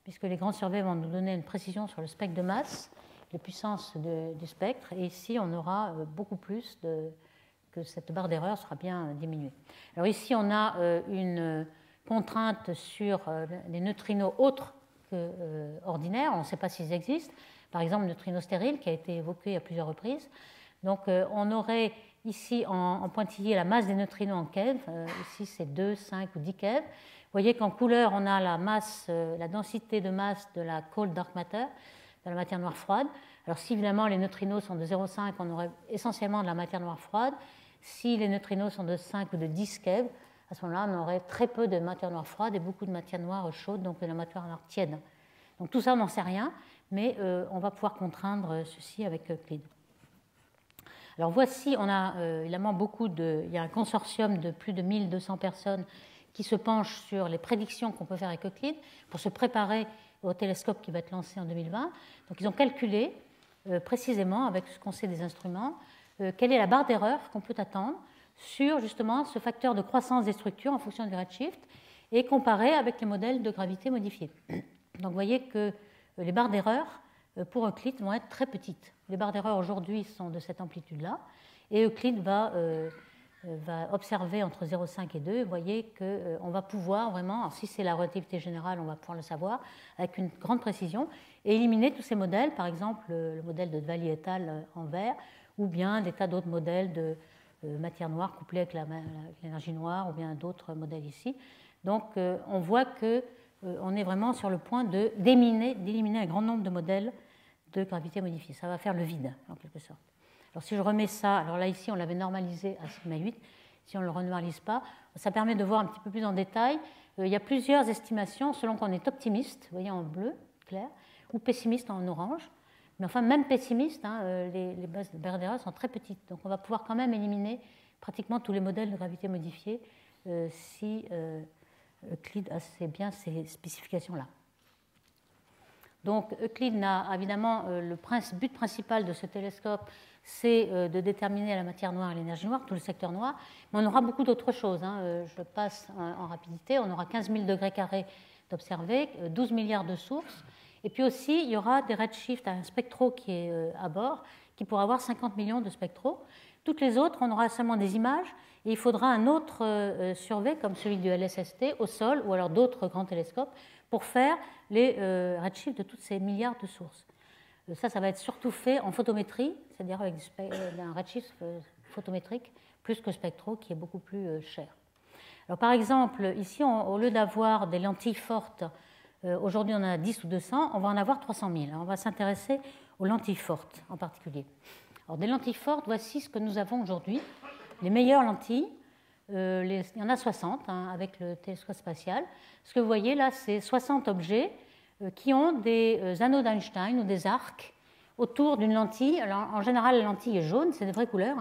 puisque les grands surveys vont nous donner une précision sur le spectre de masse, les puissances du spectre, et ici on aura beaucoup plus que cette barre d'erreur sera bien diminuée. Alors ici on a une contrainte sur les neutrinos autres qu'ordinaires, on ne sait pas s'ils existent, par exemple le neutrino stérile qui a été évoqué à plusieurs reprises. Donc on aurait ici en pointillé la masse des neutrinos en keV, ici c'est 2, 5 ou 10 keV. Vous voyez qu'en couleur on a la densité de masse de la cold dark matter, de la matière noire froide. Alors si évidemment les neutrinos sont de 0,5, on aurait essentiellement de la matière noire froide. Si les neutrinos sont de 5 ou de 10 keV, à ce moment-là on aurait très peu de matière noire froide et beaucoup de matière noire chaude, donc de la matière noire tiède. Donc tout ça on n'en sait rien, mais on va pouvoir contraindre ceci avec Euclide. Alors voici, on a évidemment il y a un consortium de plus de 1200 personnes qui se penche sur les prédictions qu'on peut faire avec Euclide pour se préparer au télescope qui va être lancé en 2020. Donc ils ont calculé précisément, avec ce qu'on sait des instruments, quelle est la barre d'erreur qu'on peut attendre sur justement ce facteur de croissance des structures en fonction du redshift et comparé avec les modèles de gravité modifiés. Donc vous voyez que les barres d'erreur pour Euclide vont être très petites. Les barres d'erreur aujourd'hui sont de cette amplitude-là et Euclide va observer entre 0,5 et 2. Vous voyez qu'on va pouvoir vraiment, alors si c'est la relativité générale, on va pouvoir le savoir avec une grande précision et éliminer tous ces modèles, par exemple le modèle de Dvali et al. En vert, ou bien des tas d'autres modèles de matière noire couplée avec l'énergie noire, ou bien d'autres modèles ici. Donc on voit qu'on est vraiment sur le point d'éliminer un grand nombre de modèles de gravité modifiée. Ça va faire le vide, en quelque sorte. Alors si je remets ça, alors là ici on l'avait normalisé à sigma 8, si on ne le renormalise pas, ça permet de voir un petit peu plus en détail. Il y a plusieurs estimations selon qu'on est optimiste, vous voyez en bleu clair, ou pessimiste en orange. Mais enfin, même pessimiste, les bases de barres d'erreur sont très petites. Donc on va pouvoir quand même éliminer pratiquement tous les modèles de gravité modifiée si Euclide a bien ces spécifications-là. Donc Euclide n'a évidemment le but principal de ce télescope, c'est de déterminer la matière noire et l'énergie noire, tout le secteur noir, mais on aura beaucoup d'autres choses. Je passe en rapidité. On aura 15 000 degrés carrés d'observés, 12 milliards de sources. Et puis aussi, il y aura des redshifts, un spectro qui est à bord, qui pourra avoir 50 millions de spectraux. Toutes les autres, on aura seulement des images, et il faudra un autre survey, comme celui du LSST, au sol, ou alors d'autres grands télescopes, pour faire les redshifts de toutes ces milliards de sources. Ça va être surtout fait en photométrie, c'est-à-dire avec un redshift photométrique, plus que spectro, qui est beaucoup plus cher. Alors, par exemple, ici, au lieu d'avoir des lentilles fortes, aujourd'hui on en a 10 ou 200, on va en avoir 300 000. Alors, on va s'intéresser aux lentilles fortes en particulier. Alors, des lentilles fortes, voici ce que nous avons aujourd'hui. Les meilleures lentilles, il y en a 60 avec le télescope spatial. Ce que vous voyez là, c'est 60 objets qui ont des anneaux d'Einstein ou des arcs autour d'une lentille. Alors, en général, la lentille est jaune, c'est de vraies couleurs.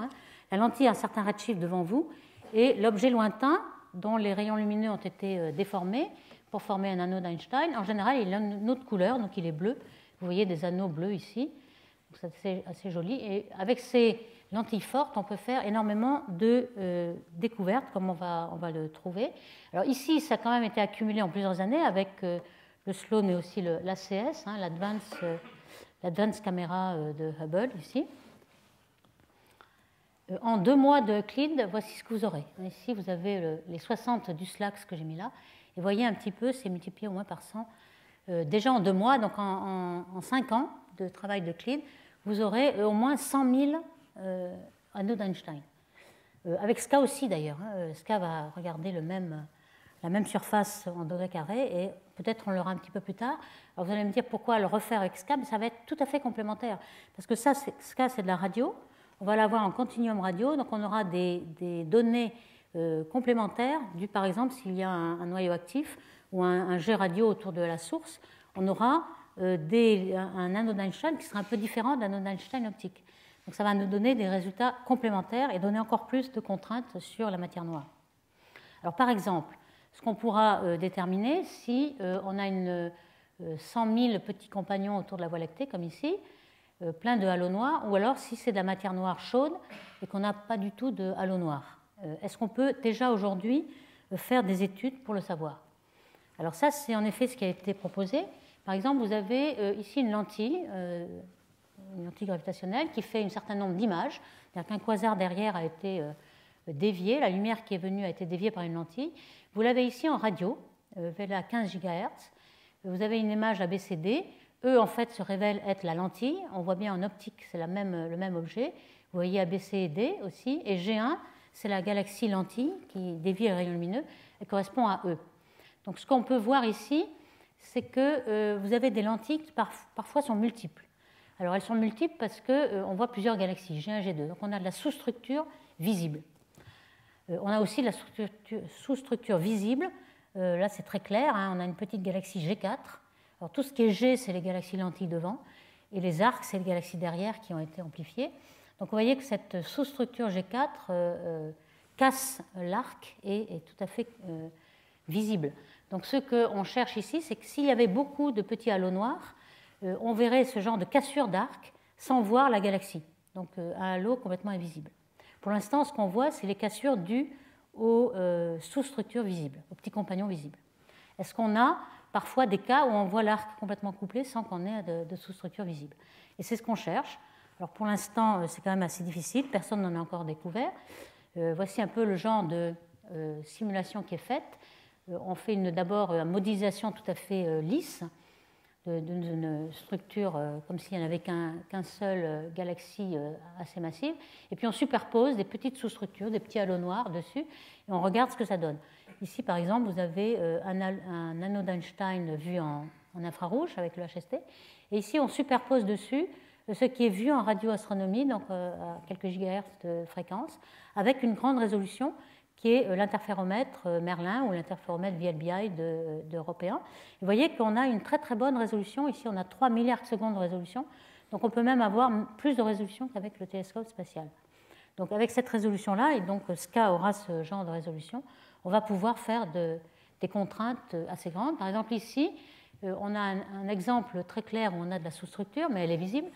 La lentille a un certain redshift devant vous, et l'objet lointain, dont les rayons lumineux ont été déformés pour former un anneau d'Einstein, en général, il a une autre couleur, donc il est bleu. Vous voyez des anneaux bleus ici, c'est assez joli. Et avec ces lentilles fortes, on peut faire énormément de découvertes, comme on va le trouver. Alors ici, ça a quand même été accumulé en plusieurs années avec le Sloan et aussi l'ACS, l'Advanced Camera de Hubble, ici. En 2 mois de Euclide, voici ce que vous aurez. Ici, vous avez les 60 du SLACS que j'ai mis là. Et vous voyez un petit peu, c'est multiplié au moins par 100. Déjà en 2 mois, donc en 5 ans de travail d'Euclide, vous aurez au moins 100 000 anneaux d'Einstein. Avec SCA aussi d'ailleurs. SCA va regarder la même surface en degrés carrés et peut-être on l'aura un petit peu plus tard. Alors vous allez me dire pourquoi le refaire avec SCA, mais ça va être tout à fait complémentaire. Parce que SCA, c'est de la radio. On va l'avoir en continuum radio, donc on aura des données complémentaires, par exemple s'il y a un noyau actif ou un jet radio autour de la source, on aura un anneau d'Einstein qui sera un peu différent d'un anneau d'Einstein optique. Donc ça va nous donner des résultats complémentaires et donner encore plus de contraintes sur la matière noire. Alors par exemple, ce qu'on pourra déterminer si on a 100 000 petits compagnons autour de la Voie lactée, comme ici, plein de halos noirs, ou alors si c'est de la matière noire chaude et qu'on n'a pas du tout de halo noir. Est-ce qu'on peut déjà aujourd'hui faire des études pour le savoir? Alors ça, c'est en effet ce qui a été proposé. Par exemple, vous avez ici une lentille gravitationnelle qui fait un certain nombre d'images. C'est-à-dire qu'un quasar derrière a été dévié, la lumière qui est venue a été déviée par une lentille. Vous l'avez ici en radio, vers 15 GHz. Vous avez une image ABCD. E, en fait, se révèle être la lentille. On voit bien en optique, c'est le même objet. Vous voyez ABC et D aussi. Et G1, c'est la galaxie lentille qui dévie les rayons lumineux et correspond à E. Donc, ce qu'on peut voir ici, c'est que vous avez des lentilles qui parfois sont multiples. Alors, elles sont multiples parce qu'on voit plusieurs galaxies, G1, G2. Donc, on a de la sous-structure visible. On a aussi de la sous-structure visible. Là, c'est très clair. On a une petite galaxie G4. Alors, tout ce qui est G, c'est les galaxies lentilles devant. Et les arcs, c'est les galaxies derrière qui ont été amplifiées. Donc, vous voyez que cette sous-structure G4 casse l'arc et est tout à fait visibles. Donc ce qu'on cherche ici, c'est que s'il y avait beaucoup de petits halos noirs, on verrait ce genre de cassure d'arc sans voir la galaxie. Donc un halo complètement invisible. Pour l'instant, ce qu'on voit, c'est les cassures dues aux sous-structures visibles, aux petits compagnons visibles. Est-ce qu'on a parfois des cas où on voit l'arc complètement couplé sans qu'on ait de sous-structure visible? Et c'est ce qu'on cherche. Alors pour l'instant, c'est quand même assez difficile, personne n'en a encore découvert. Voici un peu le genre de simulation qui est faite. On fait d'abord une modélisation tout à fait lisse d'une structure comme s'il n'y en avait qu'un seul galaxie assez massive. Et puis on superpose des petites sous-structures, des petits halos noirs dessus, et on regarde ce que ça donne. Ici, par exemple, vous avez un anneau d'Einstein vu en infrarouge avec le HST. Et ici, on superpose dessus ce qui est vu en radioastronomie, donc à quelques gigahertz de fréquence, avec une grande résolution qui est l'interféromètre Merlin ou l'interféromètre VLBI d'Européen. Vous voyez qu'on a une très très bonne résolution. Ici, on a 3 milliards de secondes de résolution. Donc on peut même avoir plus de résolution qu'avec le télescope spatial. Donc avec cette résolution-là, et donc SCA aura ce genre de résolution, on va pouvoir faire des contraintes assez grandes. Par exemple ici, on a un exemple très clair où on a de la sous-structure, mais elle est visible.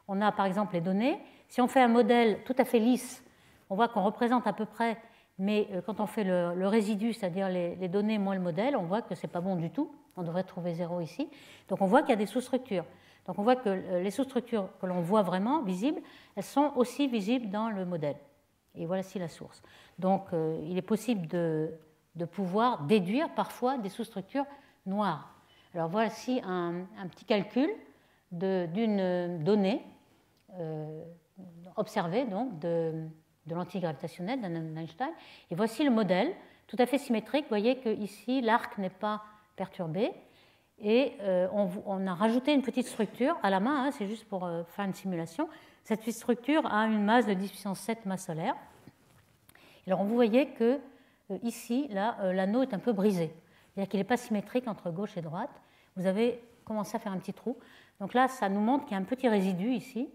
On a par exemple les données. Si on fait un modèle tout à fait lisse, on voit qu'on représente à peu près, mais quand on fait le résidu, c'est-à-dire les données moins le modèle, on voit que ce n'est pas bon du tout. On devrait trouver 0 ici. Donc on voit qu'il y a des sous-structures. Donc on voit que les sous-structures que l'on voit vraiment visibles, elles sont aussi visibles dans le modèle. Et voici la source. Donc il est possible de pouvoir déduire parfois des sous-structures noires. Alors voici un petit calcul d'une donnée observée donc, de l'antigravitationnel d'Einstein. Et voici le modèle, tout à fait symétrique. Vous voyez qu'ici, l'arc n'est pas perturbé. Et on a rajouté une petite structure à la main, hein, c'est juste pour faire une simulation. Cette petite structure a une masse de 10 puissance 7 masse solaire. Alors vous voyez que ici, là, l'anneau est un peu brisé. C'est-à-dire qu'il n'est pas symétrique entre gauche et droite. Vous avez commencé à faire un petit trou. Donc là, ça nous montre qu'il y a un petit résidu ici,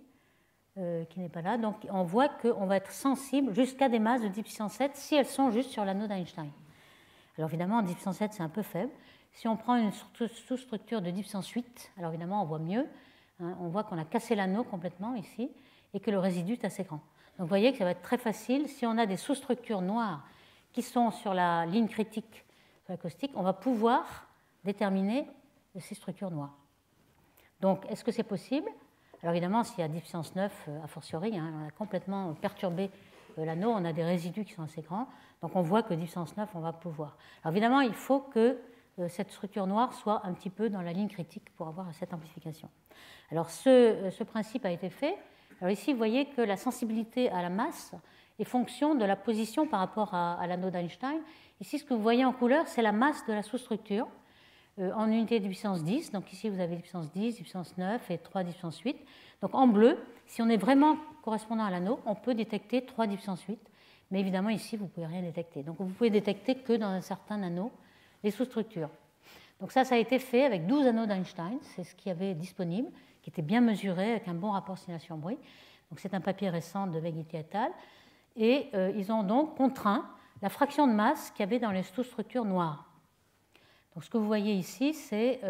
qui n'est pas là. Donc on voit qu'on va être sensible jusqu'à des masses de 10 puissance 7 si elles sont juste sur l'anneau d'Einstein. Alors évidemment, 10 puissance 7, c'est un peu faible. Si on prend une sous-structure de 10 puissance 8, alors évidemment, on voit mieux. Hein, on voit qu'on a cassé l'anneau complètement ici et que le résidu est assez grand. Donc vous voyez que ça va être très facile. Si on a des sous-structures noires qui sont sur la ligne critique sur l'acoustique, on va pouvoir déterminer ces structures noires. Donc, est-ce que c'est possible? Alors évidemment, s'il y a 10 puissance 9, a fortiori, hein, on a complètement perturbé l'anneau, on a des résidus qui sont assez grands, donc on voit que 10 puissance 9, on va pouvoir. Alors évidemment, il faut que cette structure noire soit un petit peu dans la ligne critique pour avoir cette amplification. Alors ce principe a été fait. Alors ici, vous voyez que la sensibilité à la masse est fonction de la position par rapport à l'anneau d'Einstein. Ici, ce que vous voyez en couleur, c'est la masse de la sous-structure en unité de puissance 10. Donc ici, vous avez 10 puissance 10, 10 puissance 9 et 3 10 puissance 8. Donc en bleu, si on est vraiment correspondant à l'anneau, on peut détecter 3 10 puissance 8. Mais évidemment, ici, vous ne pouvez rien détecter. Donc vous pouvez détecter que dans un certain anneau les sous-structures. Donc ça a été fait avec 12 anneaux d'Einstein. C'est ce qu'il y avait disponible, qui était bien mesuré avec un bon rapport simulation-bruit. Donc c'est un papier récent de Veggetti et al. Et ils ont donc contraint la fraction de masse qu'il y avait dans les sous-structures noires. Donc ce que vous voyez ici, c'est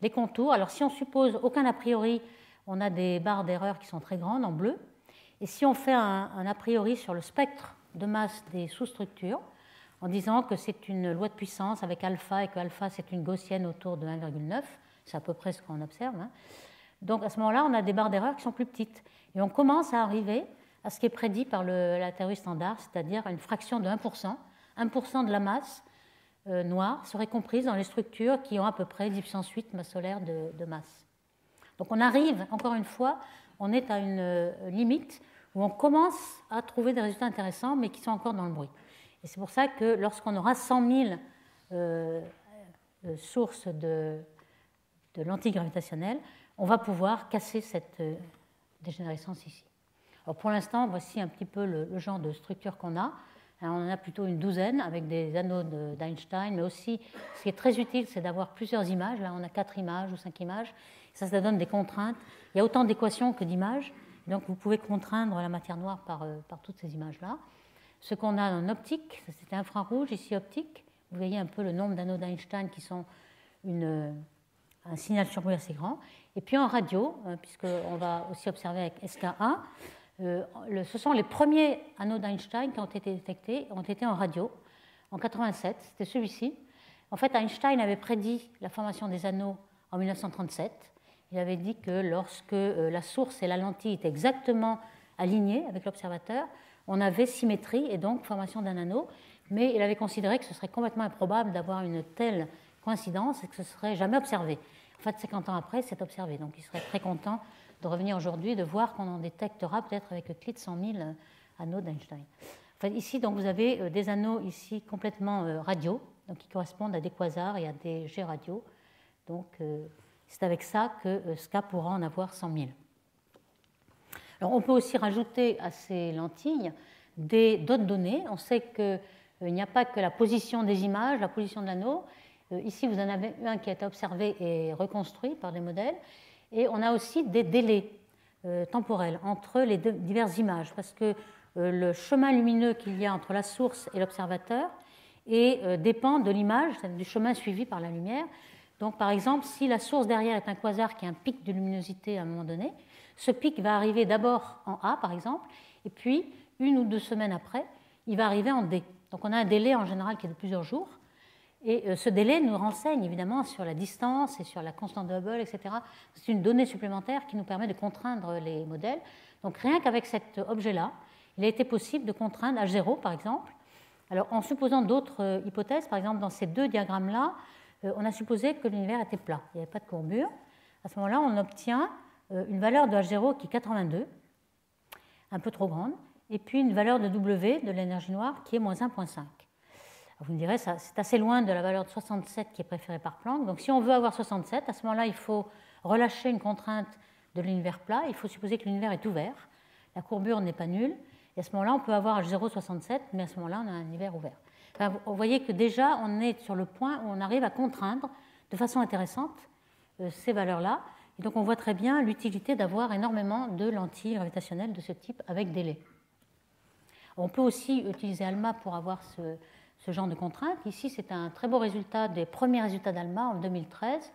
les contours. Alors si on suppose aucun a priori, on a des barres d'erreur qui sont très grandes en bleu. Et si on fait un a priori sur le spectre de masse des sous-structures, en disant que c'est une loi de puissance avec alpha et que alpha c'est une gaussienne autour de 1,9, c'est à peu près ce qu'on observe. Hein. Donc à ce moment-là, on a des barres d'erreur qui sont plus petites. Et on commence à arriver à ce qui est prédit par la théorie standard, c'est-à-dire une fraction de 1%. 1% de la masse noire serait comprise dans les structures qui ont à peu près 10 puissance 8 masse solaire de masse. Donc on arrive, encore une fois, on est à une limite où on commence à trouver des résultats intéressants, mais qui sont encore dans le bruit. Et c'est pour ça que lorsqu'on aura 100 000 sources de l'antigravitationnel, on va pouvoir casser cette dégénérescence ici. Alors pour l'instant, voici un petit peu le genre de structure qu'on a. Alors on en a plutôt une douzaine avec des anneaux d'Einstein, mais aussi, ce qui est très utile, c'est d'avoir plusieurs images. Là, on a 4 images ou 5 images. Ça donne des contraintes. Il y a autant d'équations que d'images. Donc vous pouvez contraindre la matière noire par toutes ces images-là. Ce qu'on a en optique, c'était infrarouge, ici optique. Vous voyez un peu le nombre d'anneaux d'Einstein qui sont un signal sur bruit assez grand. Et puis en radio, puisqu'on va aussi observer avec SK1, ce sont les premiers anneaux d'Einstein qui ont été détectés, ont été en radio, en 87, c'était celui-ci. En fait, Einstein avait prédit la formation des anneaux en 1937. Il avait dit que lorsque la source et la lentille étaient exactement alignées avec l'observateur, on avait symétrie et donc formation d'un anneau, mais il avait considéré que ce serait complètement improbable d'avoir une telle coïncidence et que ce ne serait jamais observé. En fait, 50 ans après, c'est observé. Donc, il serait très content de revenir aujourd'hui, de voir qu'on en détectera peut-être avec le clé de 100 000 anneaux d'Einstein. Enfin, ici, donc, vous avez des anneaux ici complètement radio, donc qui correspondent à des quasars et à des jets radio. Donc, c'est avec ça que SK pourra en avoir 100 000. Alors, on peut aussi rajouter à ces lentilles d'autres données. On sait qu'il n'y a pas que la position des images, la position de l'anneau. Ici, vous en avez un qui a été observé et reconstruit par des modèles. Et on a aussi des délais temporels entre les diverses images, parce que le chemin lumineux qu'il y a entre la source et l'observateur dépend de l'image, du chemin suivi par la lumière. Donc, par exemple, si la source derrière est un quasar qui a un pic de luminosité à un moment donné, ce pic va arriver d'abord en A, par exemple, et puis, 1 ou 2 semaines après, il va arriver en D. Donc, on a un délai en général qui est de plusieurs jours. Et ce délai nous renseigne évidemment sur la distance et sur la constante de Hubble, etc. C'est une donnée supplémentaire qui nous permet de contraindre les modèles. Donc rien qu'avec cet objet-là, il a été possible de contraindre H0 par exemple. Alors en supposant d'autres hypothèses, par exemple dans ces deux diagrammes-là, on a supposé que l'univers était plat, il n'y avait pas de courbure. À ce moment-là, on obtient une valeur de H0 qui est 82, un peu trop grande, et puis une valeur de W de l'énergie noire qui est moins 1,5. Vous me direz, c'est assez loin de la valeur de 67 qui est préférée par Planck. Donc si on veut avoir 67, à ce moment-là, il faut relâcher une contrainte de l'univers plat. Il faut supposer que l'univers est ouvert. La courbure n'est pas nulle. Et à ce moment-là, on peut avoir H0 67, mais à ce moment-là, on a un univers ouvert. Enfin, vous voyez que déjà, on est sur le point où on arrive à contraindre de façon intéressante ces valeurs-là. Et donc on voit très bien l'utilité d'avoir énormément de lentilles gravitationnelles de ce type avec délai. On peut aussi utiliser ALMA pour avoir ce genre de contraintes. Ici, c'est un très beau résultat des premiers résultats d'ALMA en 2013,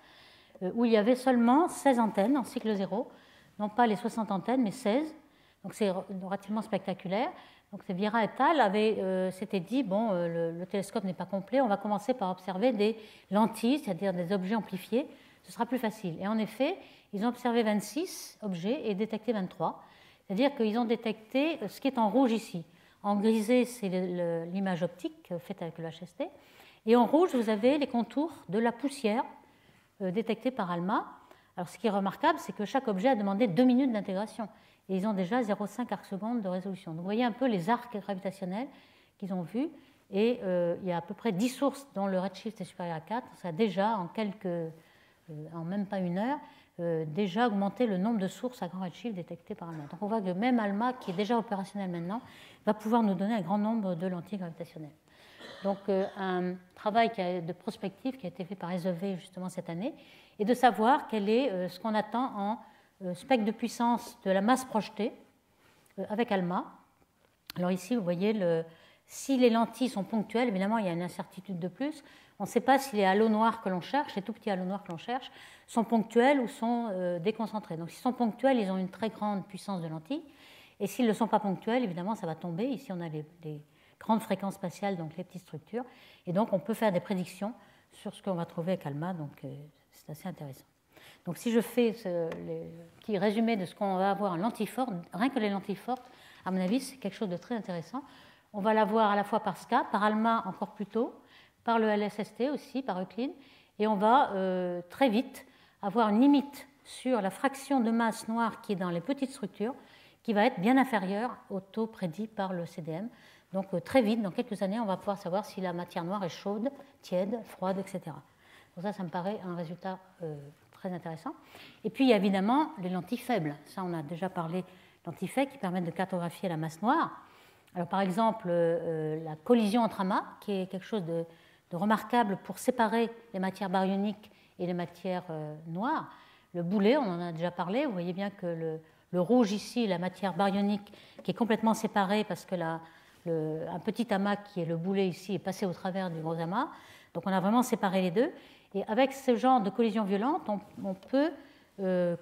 où il y avait seulement 16 antennes en cycle 0, non pas les 60 antennes, mais 16. Donc c'est relativement spectaculaire. Donc Vieira et al. S'étaient dit, bon, le télescope n'est pas complet, on va commencer par observer des lentilles, c'est-à-dire des objets amplifiés, ce sera plus facile. Et en effet, ils ont observé 26 objets et détecté 23. C'est-à-dire qu'ils ont détecté ce qui est en rouge ici. En grisé, c'est l'image optique faite avec le HST. Et en rouge, vous avez les contours de la poussière détectée par ALMA. Alors, ce qui est remarquable, c'est que chaque objet a demandé 2 minutes d'intégration. Et ils ont déjà 0,5 arcs-secondes de résolution. Donc, vous voyez un peu les arcs gravitationnels qu'ils ont vus. Et il y a à peu près 10 sources dont le redshift est supérieur à 4. Ça a déjà, en même pas une heure, déjà augmenté le nombre de sources à grand redshift détectées par ALMA. Donc on voit que même ALMA, qui est déjà opérationnel maintenant, va pouvoir nous donner un grand nombre de lentilles gravitationnelles. Donc un travail de prospective qui a été fait par SEV justement cette année, est de savoir quel est ce qu'on attend en spectre de puissance de la masse projetée avec ALMA. Alors ici, vous voyez, si les lentilles sont ponctuelles, évidemment, il y a une incertitude de plus. On ne sait pas si les halos noirs que l'on cherche, les tout petits halos noirs que l'on cherche, sont ponctuels ou sont déconcentrés. Donc s'ils sont ponctuels, ils ont une très grande puissance de lentilles. Et s'ils ne sont pas ponctuels, évidemment, ça va tomber. Ici, on a les grandes fréquences spatiales, donc les petites structures. Et donc, on peut faire des prédictions sur ce qu'on va trouver avec ALMA. Donc, c'est assez intéressant. Donc, si je fais petit résumé de ce qu'on va avoir en lentilles fortes, rien que les lentilles fortes, à mon avis, c'est quelque chose de très intéressant. On va l'avoir à la fois par SK, par ALMA encore plus tôt, par le LSST aussi, par Euclide, et on va très vite avoir une limite sur la fraction de masse noire qui est dans les petites structures, qui va être bien inférieure au taux prédit par le CDM. Donc très vite, dans quelques années, on va pouvoir savoir si la matière noire est chaude, tiède, froide, etc. Donc ça me paraît un résultat très intéressant. Et puis il y a évidemment les lentilles faibles. Ça, on a déjà parlé, lentilles faibles qui permettent de cartographier la masse noire. Alors par exemple, la collision entre amas, qui est quelque chose de remarquable pour séparer les matières baryoniques et les matières noires. Le boulet, on en a déjà parlé. Vous voyez bien que le rouge ici, la matière baryonique, qui est complètement séparée parce que un petit amas qui est le boulet ici est passé au travers du gros amas. Donc on a vraiment séparé les deux. Et avec ce genre de collision violente, on peut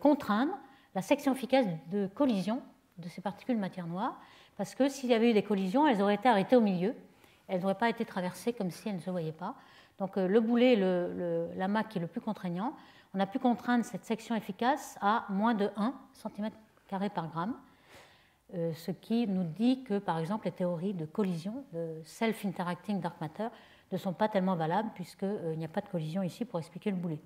contraindre la section efficace de collision de ces particules matière noire, parce que s'il y avait eu des collisions, elles auraient été arrêtées au milieu, elles n'auraient pas été traversées comme si elles ne se voyaient pas. Donc le boulet, l'amas qui est le plus contraignant, on a pu contraindre cette section efficace à moins de 1 cm² par gramme, ce qui nous dit que, par exemple, les théories de collision, de self-interacting dark matter, ne sont pas tellement valables, puisqu'il n'y a pas de collision ici pour expliquer le boulet.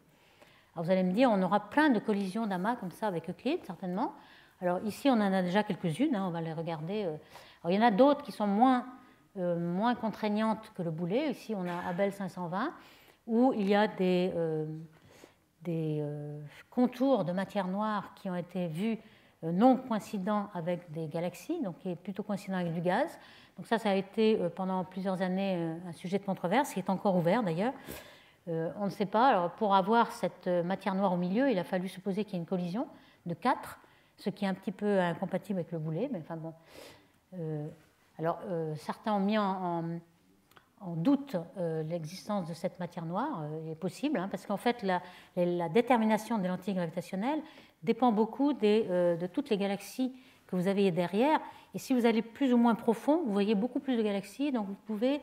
Alors vous allez me dire, on aura plein de collisions d'amas comme ça avec Euclide, certainement. Alors ici, on en a déjà quelques-unes, on va les regarder. Alors, il y en a d'autres qui sont moins contraignantes que le boulet. Ici, on a Abel 520, où il y a des contours de matière noire qui ont été vus non coïncidents avec des galaxies, donc qui est plutôt coïncident avec du gaz. Donc ça a été pendant plusieurs années un sujet de controverse, qui est encore ouvert d'ailleurs. On ne sait pas. Alors, pour avoir cette matière noire au milieu, il a fallu supposer qu'il y ait une collision de 4, ce qui est un petit peu incompatible avec le boulet, mais enfin bon. Certains ont mis en doute l'existence de cette matière noire. Il est possible, parce qu'en fait, la détermination des lentilles gravitationnelles dépend beaucoup de toutes les galaxies que vous avez derrière. Et si vous allez plus ou moins profond, vous voyez beaucoup plus de galaxies, donc vous pouvez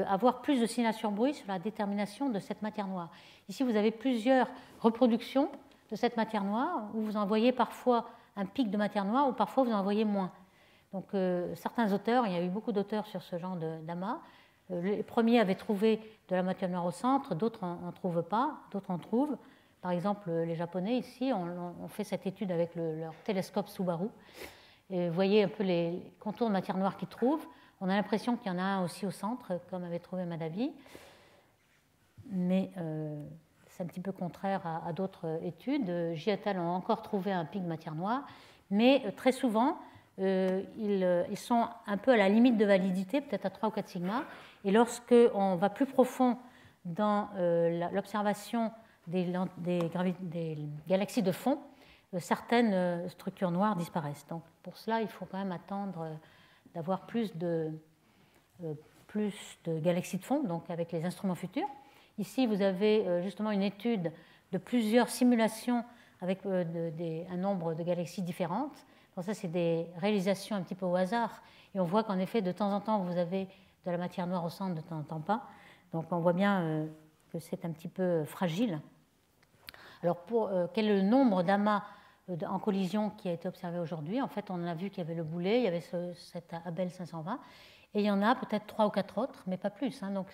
avoir plus de signatures bruit sur la détermination de cette matière noire. Ici, vous avez plusieurs reproductions de cette matière noire, où vous en voyez parfois un pic de matière noire, ou parfois vous en voyez moins. Donc certains auteurs, il y a eu beaucoup d'auteurs sur ce genre d'amas, les premiers avaient trouvé de la matière noire au centre, d'autres n'en trouvent pas, d'autres en trouvent. Par exemple, les Japonais, ici, ont fait cette étude avec leur télescope Subaru. Et vous voyez un peu les contours de matière noire qu'ils trouvent. On a l'impression qu'il y en a un aussi au centre, comme avait trouvé Madavi. Mais c'est un petit peu contraire à d'autres études. Giatal ont encore trouvé un pic de matière noire. Mais très souvent, ils sont un peu à la limite de validité, peut-être à 3 ou 4 sigma. Et lorsqu'on va plus profond dans l'observation des galaxies de fond, certaines structures noires disparaissent. Donc pour cela, il faut quand même attendre d'avoir plus de galaxies de fond, donc avec les instruments futurs. Ici, vous avez justement une étude de plusieurs simulations avec un nombre de galaxies différentes. Donc ça, c'est des réalisations un petit peu au hasard. Et on voit qu'en effet, de temps en temps, vous avez de la matière noire au centre, de temps en temps pas. Donc on voit bien que c'est un petit peu fragile. Alors quel est le nombre d'amas en collision qui a été observé aujourd'hui? En fait, on a vu qu'il y avait le boulet, il y avait cet Abel 520, et il y en a peut-être 3 ou 4 autres, mais pas plus. Donc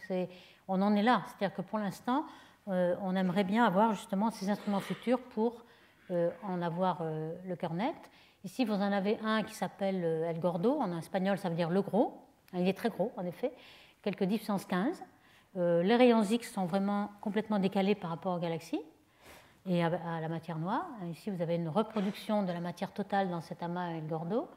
on en est là. C'est-à-dire que pour l'instant, on aimerait bien avoir justement ces instruments futurs pour en avoir le cœur net. Ici, vous en avez un qui s'appelle El Gordo. En espagnol, ça veut dire le gros. Il est très gros, en effet, quelques 10 puissance 15. Les rayons X sont vraiment complètement décalés par rapport aux galaxies et à la matière noire. Ici, vous avez une reproduction de la matière totale dans cet amas El Gordo.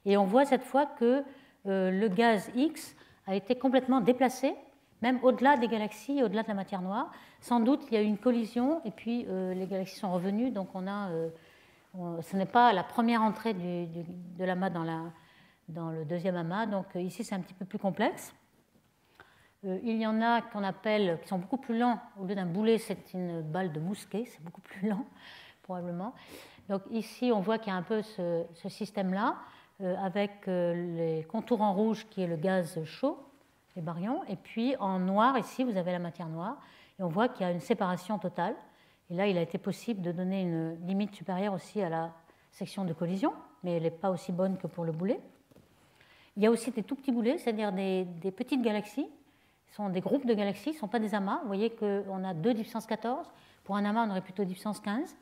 Et on voit cette fois que le gaz X a été complètement déplacé, même au-delà des galaxies, au-delà de la matière noire. Sans doute, il y a eu une collision et puis les galaxies sont revenues. Donc, ce n'est pas la première entrée de l'amas dans le deuxième amas. Donc, ici, c'est un petit peu plus complexe. Il y en a qu'on appelle, qui sont beaucoup plus lents. Au lieu d'un boulet, c'est une balle de mousquet. C'est beaucoup plus lent, probablement. Donc, ici, on voit qu'il y a un peu ce système-là, avec les contours en rouge qui est le gaz chaud, les baryons. Et puis, en noir, ici, vous avez la matière noire. Et on voit qu'il y a une séparation totale. Et là, il a été possible de donner une limite supérieure aussi à la section de collision, mais elle n'est pas aussi bonne que pour le boulet. Il y a aussi des tout petits boulets, c'est-à-dire des petites galaxies. Ce sont des groupes de galaxies, ce ne sont pas des amas. Vous voyez qu'on a 2 10 puissance 14. Pour un amas, on aurait plutôt 10 puissance 15.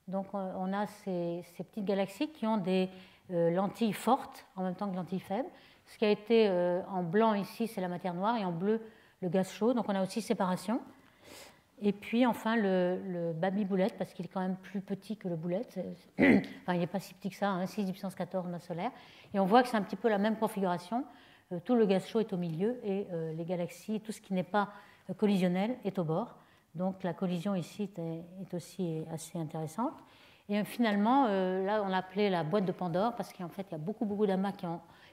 Donc, on a ces petites galaxies qui ont des lentilles fortes en même temps que lentilles faibles. Ce qui a été en blanc ici, c'est la matière noire, et en bleu, le gaz chaud. Donc, on a aussi séparation. Et puis enfin le baby boulette, parce qu'il est quand même plus petit que le boulette. Enfin, il n'est pas si petit que ça, 6 puissance 14 masse solaire. Et on voit que c'est un petit peu la même configuration. Tout le gaz chaud est au milieu et les galaxies, tout ce qui n'est pas collisionnel est au bord. Donc la collision ici est aussi assez intéressante. Et finalement, là on l'a appelé la boîte de Pandore, parce qu'en fait il y a beaucoup d'amas qui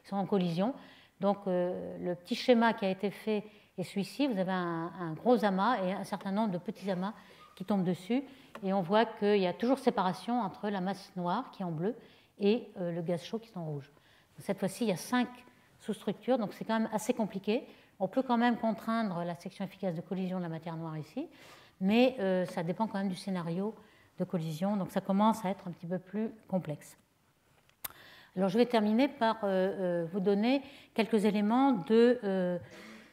sont en collision. Donc le petit schéma qui a été fait est celui-ci. Vous avez un gros amas et un certain nombre de petits amas qui tombent dessus. Et on voit qu'il y a toujours séparation entre la masse noire qui est en bleu et le gaz chaud qui est en rouge. Cette fois-ci, il y a 5 sous-structures, donc c'est quand même assez compliqué. On peut quand même contraindre la section efficace de collision de la matière noire ici, mais ça dépend quand même du scénario de collision, donc ça commence à être un petit peu plus complexe. Alors je vais terminer par vous donner quelques éléments de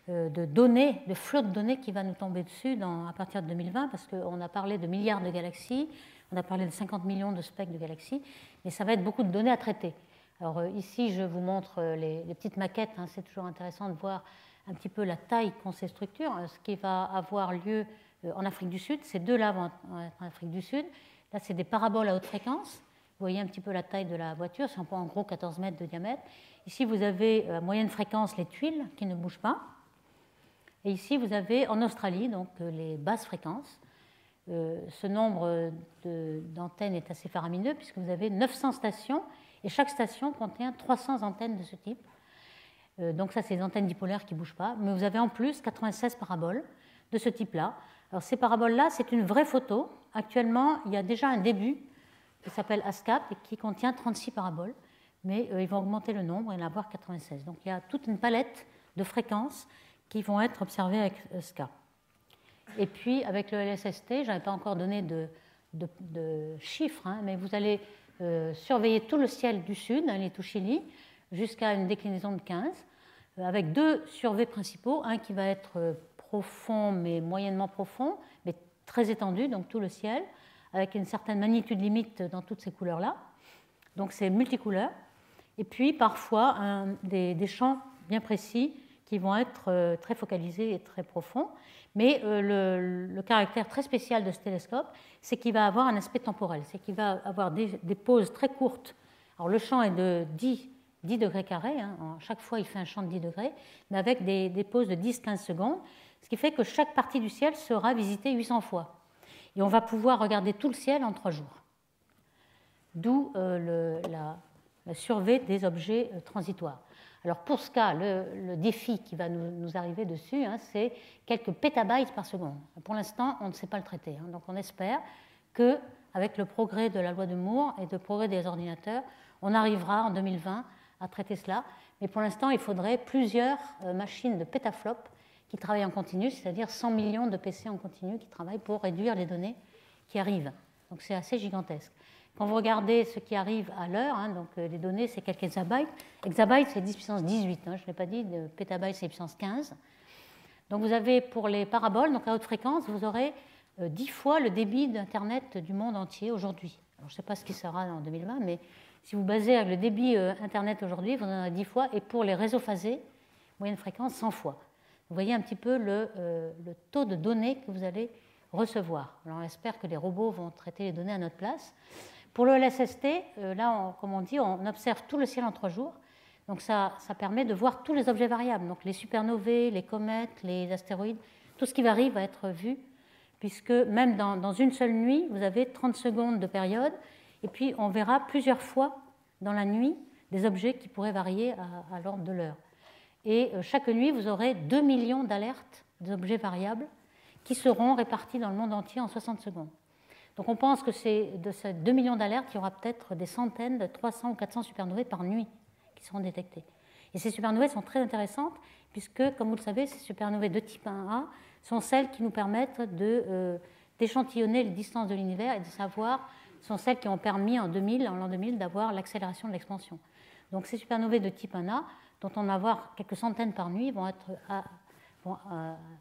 données, de flot de données qui va nous tomber dessus à partir de 2020, parce qu'on a parlé de milliards de galaxies, on a parlé de 50 millions de spectres de galaxies, mais ça va être beaucoup de données à traiter. Alors ici, je vous montre les petites maquettes, hein, c'est toujours intéressant de voir un petit peu la taille qu'ont ces structures. Ce qui va avoir lieu en Afrique du Sud, ces deux-là vont être en Afrique du Sud. Là, c'est des paraboles à haute fréquence. Vous voyez un petit peu la taille de la voiture, c'est en gros 14 mètres de diamètre. Ici, vous avez à moyenne fréquence les tuiles qui ne bougent pas. Et ici, vous avez en Australie donc les basses fréquences. Ce nombre d'antennes est assez faramineux puisque vous avez 900 stations et chaque station contient 300 antennes de ce type. Donc ça, c'est des antennes dipolaires qui ne bougent pas. Mais vous avez en plus 96 paraboles de ce type-là. Alors ces paraboles-là, c'est une vraie photo. Actuellement, il y a déjà un début qui s'appelle ASCAP et qui contient 36 paraboles. Mais ils vont augmenter le nombre et en avoir 96. Donc il y a toute une palette de fréquences qui vont être observées avec SCA. Et puis avec le LSST, je n'avais pas encore donné de chiffres, hein, mais vous allez surveiller tout le ciel du sud, hein, les Tuchili, jusqu'à une déclinaison de 15, avec 2 surveys principaux, un qui va être profond mais moyennement profond, mais très étendu, donc tout le ciel, avec une certaine magnitude limite dans toutes ces couleurs-là. Donc c'est multicouleur. Et puis parfois des champs bien précis qui vont être très focalisés et très profonds. Mais le caractère très spécial de ce télescope, c'est qu'il va avoir un aspect temporel, c'est qu'il va avoir des pauses très courtes. Alors le champ est de 10 degrés carrés, hein. Chaque fois il fait un champ de 10 degrés, mais avec des pauses de 10-15 secondes, ce qui fait que chaque partie du ciel sera visitée 800 fois. Et on va pouvoir regarder tout le ciel en 3 jours. D'où la survey des objets transitoires. Alors pour ce cas, le défi qui va nous arriver dessus, hein, c'est quelques pétabytes par seconde. Pour l'instant, on ne sait pas le traiter. Hein. Donc on espère qu'avec le progrès de la loi de Moore et le progrès des ordinateurs, on arrivera en 2020 à traiter cela. Mais pour l'instant, il faudrait plusieurs machines de pétaflops qui travaillent en continu, c'est-à-dire 100 millions de PC en continu qui travaillent pour réduire les données qui arrivent. Donc c'est assez gigantesque. Quand vous regardez ce qui arrive à l'heure, hein, donc les données, c'est quelques exabytes. Exabyte, c'est 10 puissance 18, hein, je ne l'ai pas dit, pétabyte, c'est puissance 15. Donc vous avez pour les paraboles, donc à haute fréquence, vous aurez 10 fois le débit d'Internet du monde entier aujourd'hui. Alors, je ne sais pas ce qui sera en 2020, mais si vous basez avec le débit Internet aujourd'hui, vous en avez 10 fois, et pour les réseaux phasés, moyenne fréquence, 100 fois. Vous voyez un petit peu le taux de données que vous allez recevoir. Alors on espère que les robots vont traiter les données à notre place. Pour le LSST, là, comme on dit, on observe tout le ciel en 3 jours. Donc ça permet de voir tous les objets variables, donc les supernovae, les comètes, les astéroïdes, tout ce qui varie va être vu, puisque même dans une seule nuit, vous avez 30 secondes de période, et puis on verra plusieurs fois dans la nuit des objets qui pourraient varier à l'ordre de l'heure. Et chaque nuit, vous aurez 2 millions d'alertes d'objets variables qui seront répartis dans le monde entier en 60 secondes. Donc on pense que c'est de ces 2 millions d'alertes, il y aura peut-être des centaines, de 300 ou 400 supernovae par nuit qui seront détectées. Et ces supernovae sont très intéressantes puisque, comme vous le savez, ces supernovae de type 1A sont celles qui nous permettent d'échantillonner les distances de l'univers et de savoir, sont celles qui ont permis en l'an 2000, d'avoir l'accélération de l'expansion. Donc ces supernovae de type 1A, dont on va avoir quelques centaines par nuit, vont être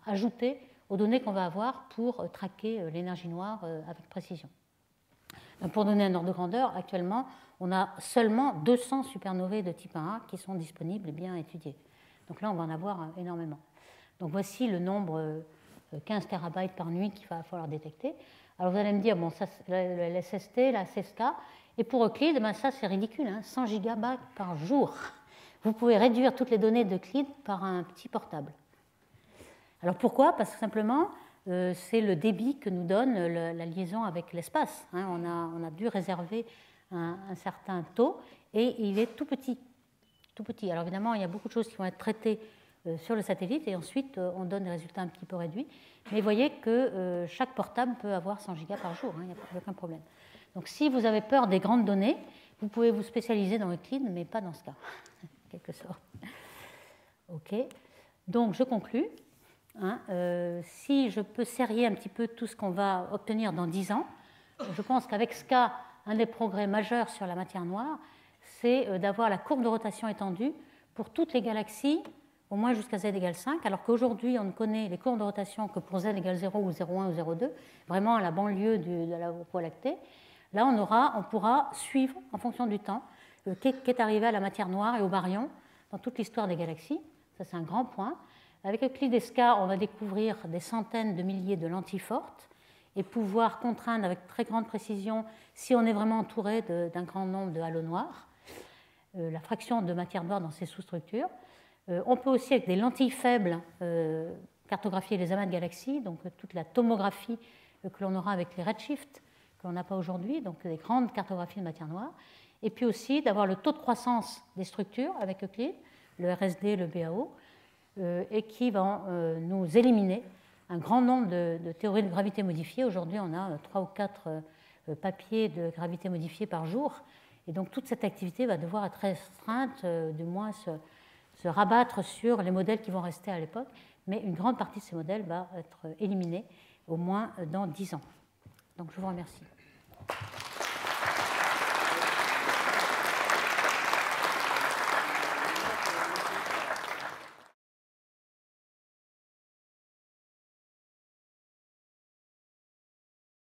ajoutées aux données qu'on va avoir pour traquer l'énergie noire avec précision. Pour donner un ordre de grandeur, actuellement, on a seulement 200 supernovae de type 1A qui sont disponibles et bien étudiées. Donc là, on va en avoir énormément. Donc voici le nombre 15 terabytes par nuit qu'il va falloir détecter. Alors vous allez me dire, bon, ça, le LSST, la CESCA, et pour Euclide, ben ça c'est ridicule, hein, 100 gigabytes par jour. Vous pouvez réduire toutes les données d'Euclide par un petit portable. Alors pourquoi ? Parce que simplement, c'est le débit que nous donne la liaison avec l'espace. Hein. On a dû réserver un certain taux et il est tout petit. tout petit. Alors évidemment, il y a beaucoup de choses qui vont être traitées sur le satellite et ensuite on donne des résultats un petit peu réduits. Mais vous voyez que chaque portable peut avoir 100 gigas par jour, il n'y a aucun problème. Donc si vous avez peur des grandes données, vous pouvez vous spécialiser dans Euclide, mais pas dans ce cas, en quelque sorte. OK. Donc je conclus. Si je peux serrer un petit peu tout ce qu'on va obtenir dans 10 ans, je pense qu'avec ce cas, un des progrès majeurs sur la matière noire, c'est d'avoir la courbe de rotation étendue pour toutes les galaxies, au moins jusqu'à z égale 5, alors qu'aujourd'hui, on ne connaît les courbes de rotation que pour z égale 0 ou 0,1 ou 0,2, vraiment à la banlieue de la Voie lactée. Là, on pourra suivre, en fonction du temps, qu'est arrivé à la matière noire et aux baryons dans toute l'histoire des galaxies. Ça, c'est un grand point. Avec Euclide et SCA, on va découvrir des centaines de milliers de lentilles fortes et pouvoir contraindre avec très grande précision si on est vraiment entouré d'un grand nombre de halos noirs, la fraction de matière noire dans ces sous-structures. On peut aussi, avec des lentilles faibles, cartographier les amas de galaxies, donc toute la tomographie que l'on aura avec les redshifts, que l'on n'a pas aujourd'hui, donc des grandes cartographies de matière noire. Et puis aussi d'avoir le taux de croissance des structures avec Euclide, le RSD, le BAO, et qui vont nous éliminer un grand nombre de théories de gravité modifiées. Aujourd'hui, on a 3 ou 4 papiers de gravité modifiée par jour. Et donc, toute cette activité va devoir être restreinte, du moins se rabattre sur les modèles qui vont rester à l'époque. Mais une grande partie de ces modèles va être éliminée, au moins dans 10 ans. Donc, je vous remercie.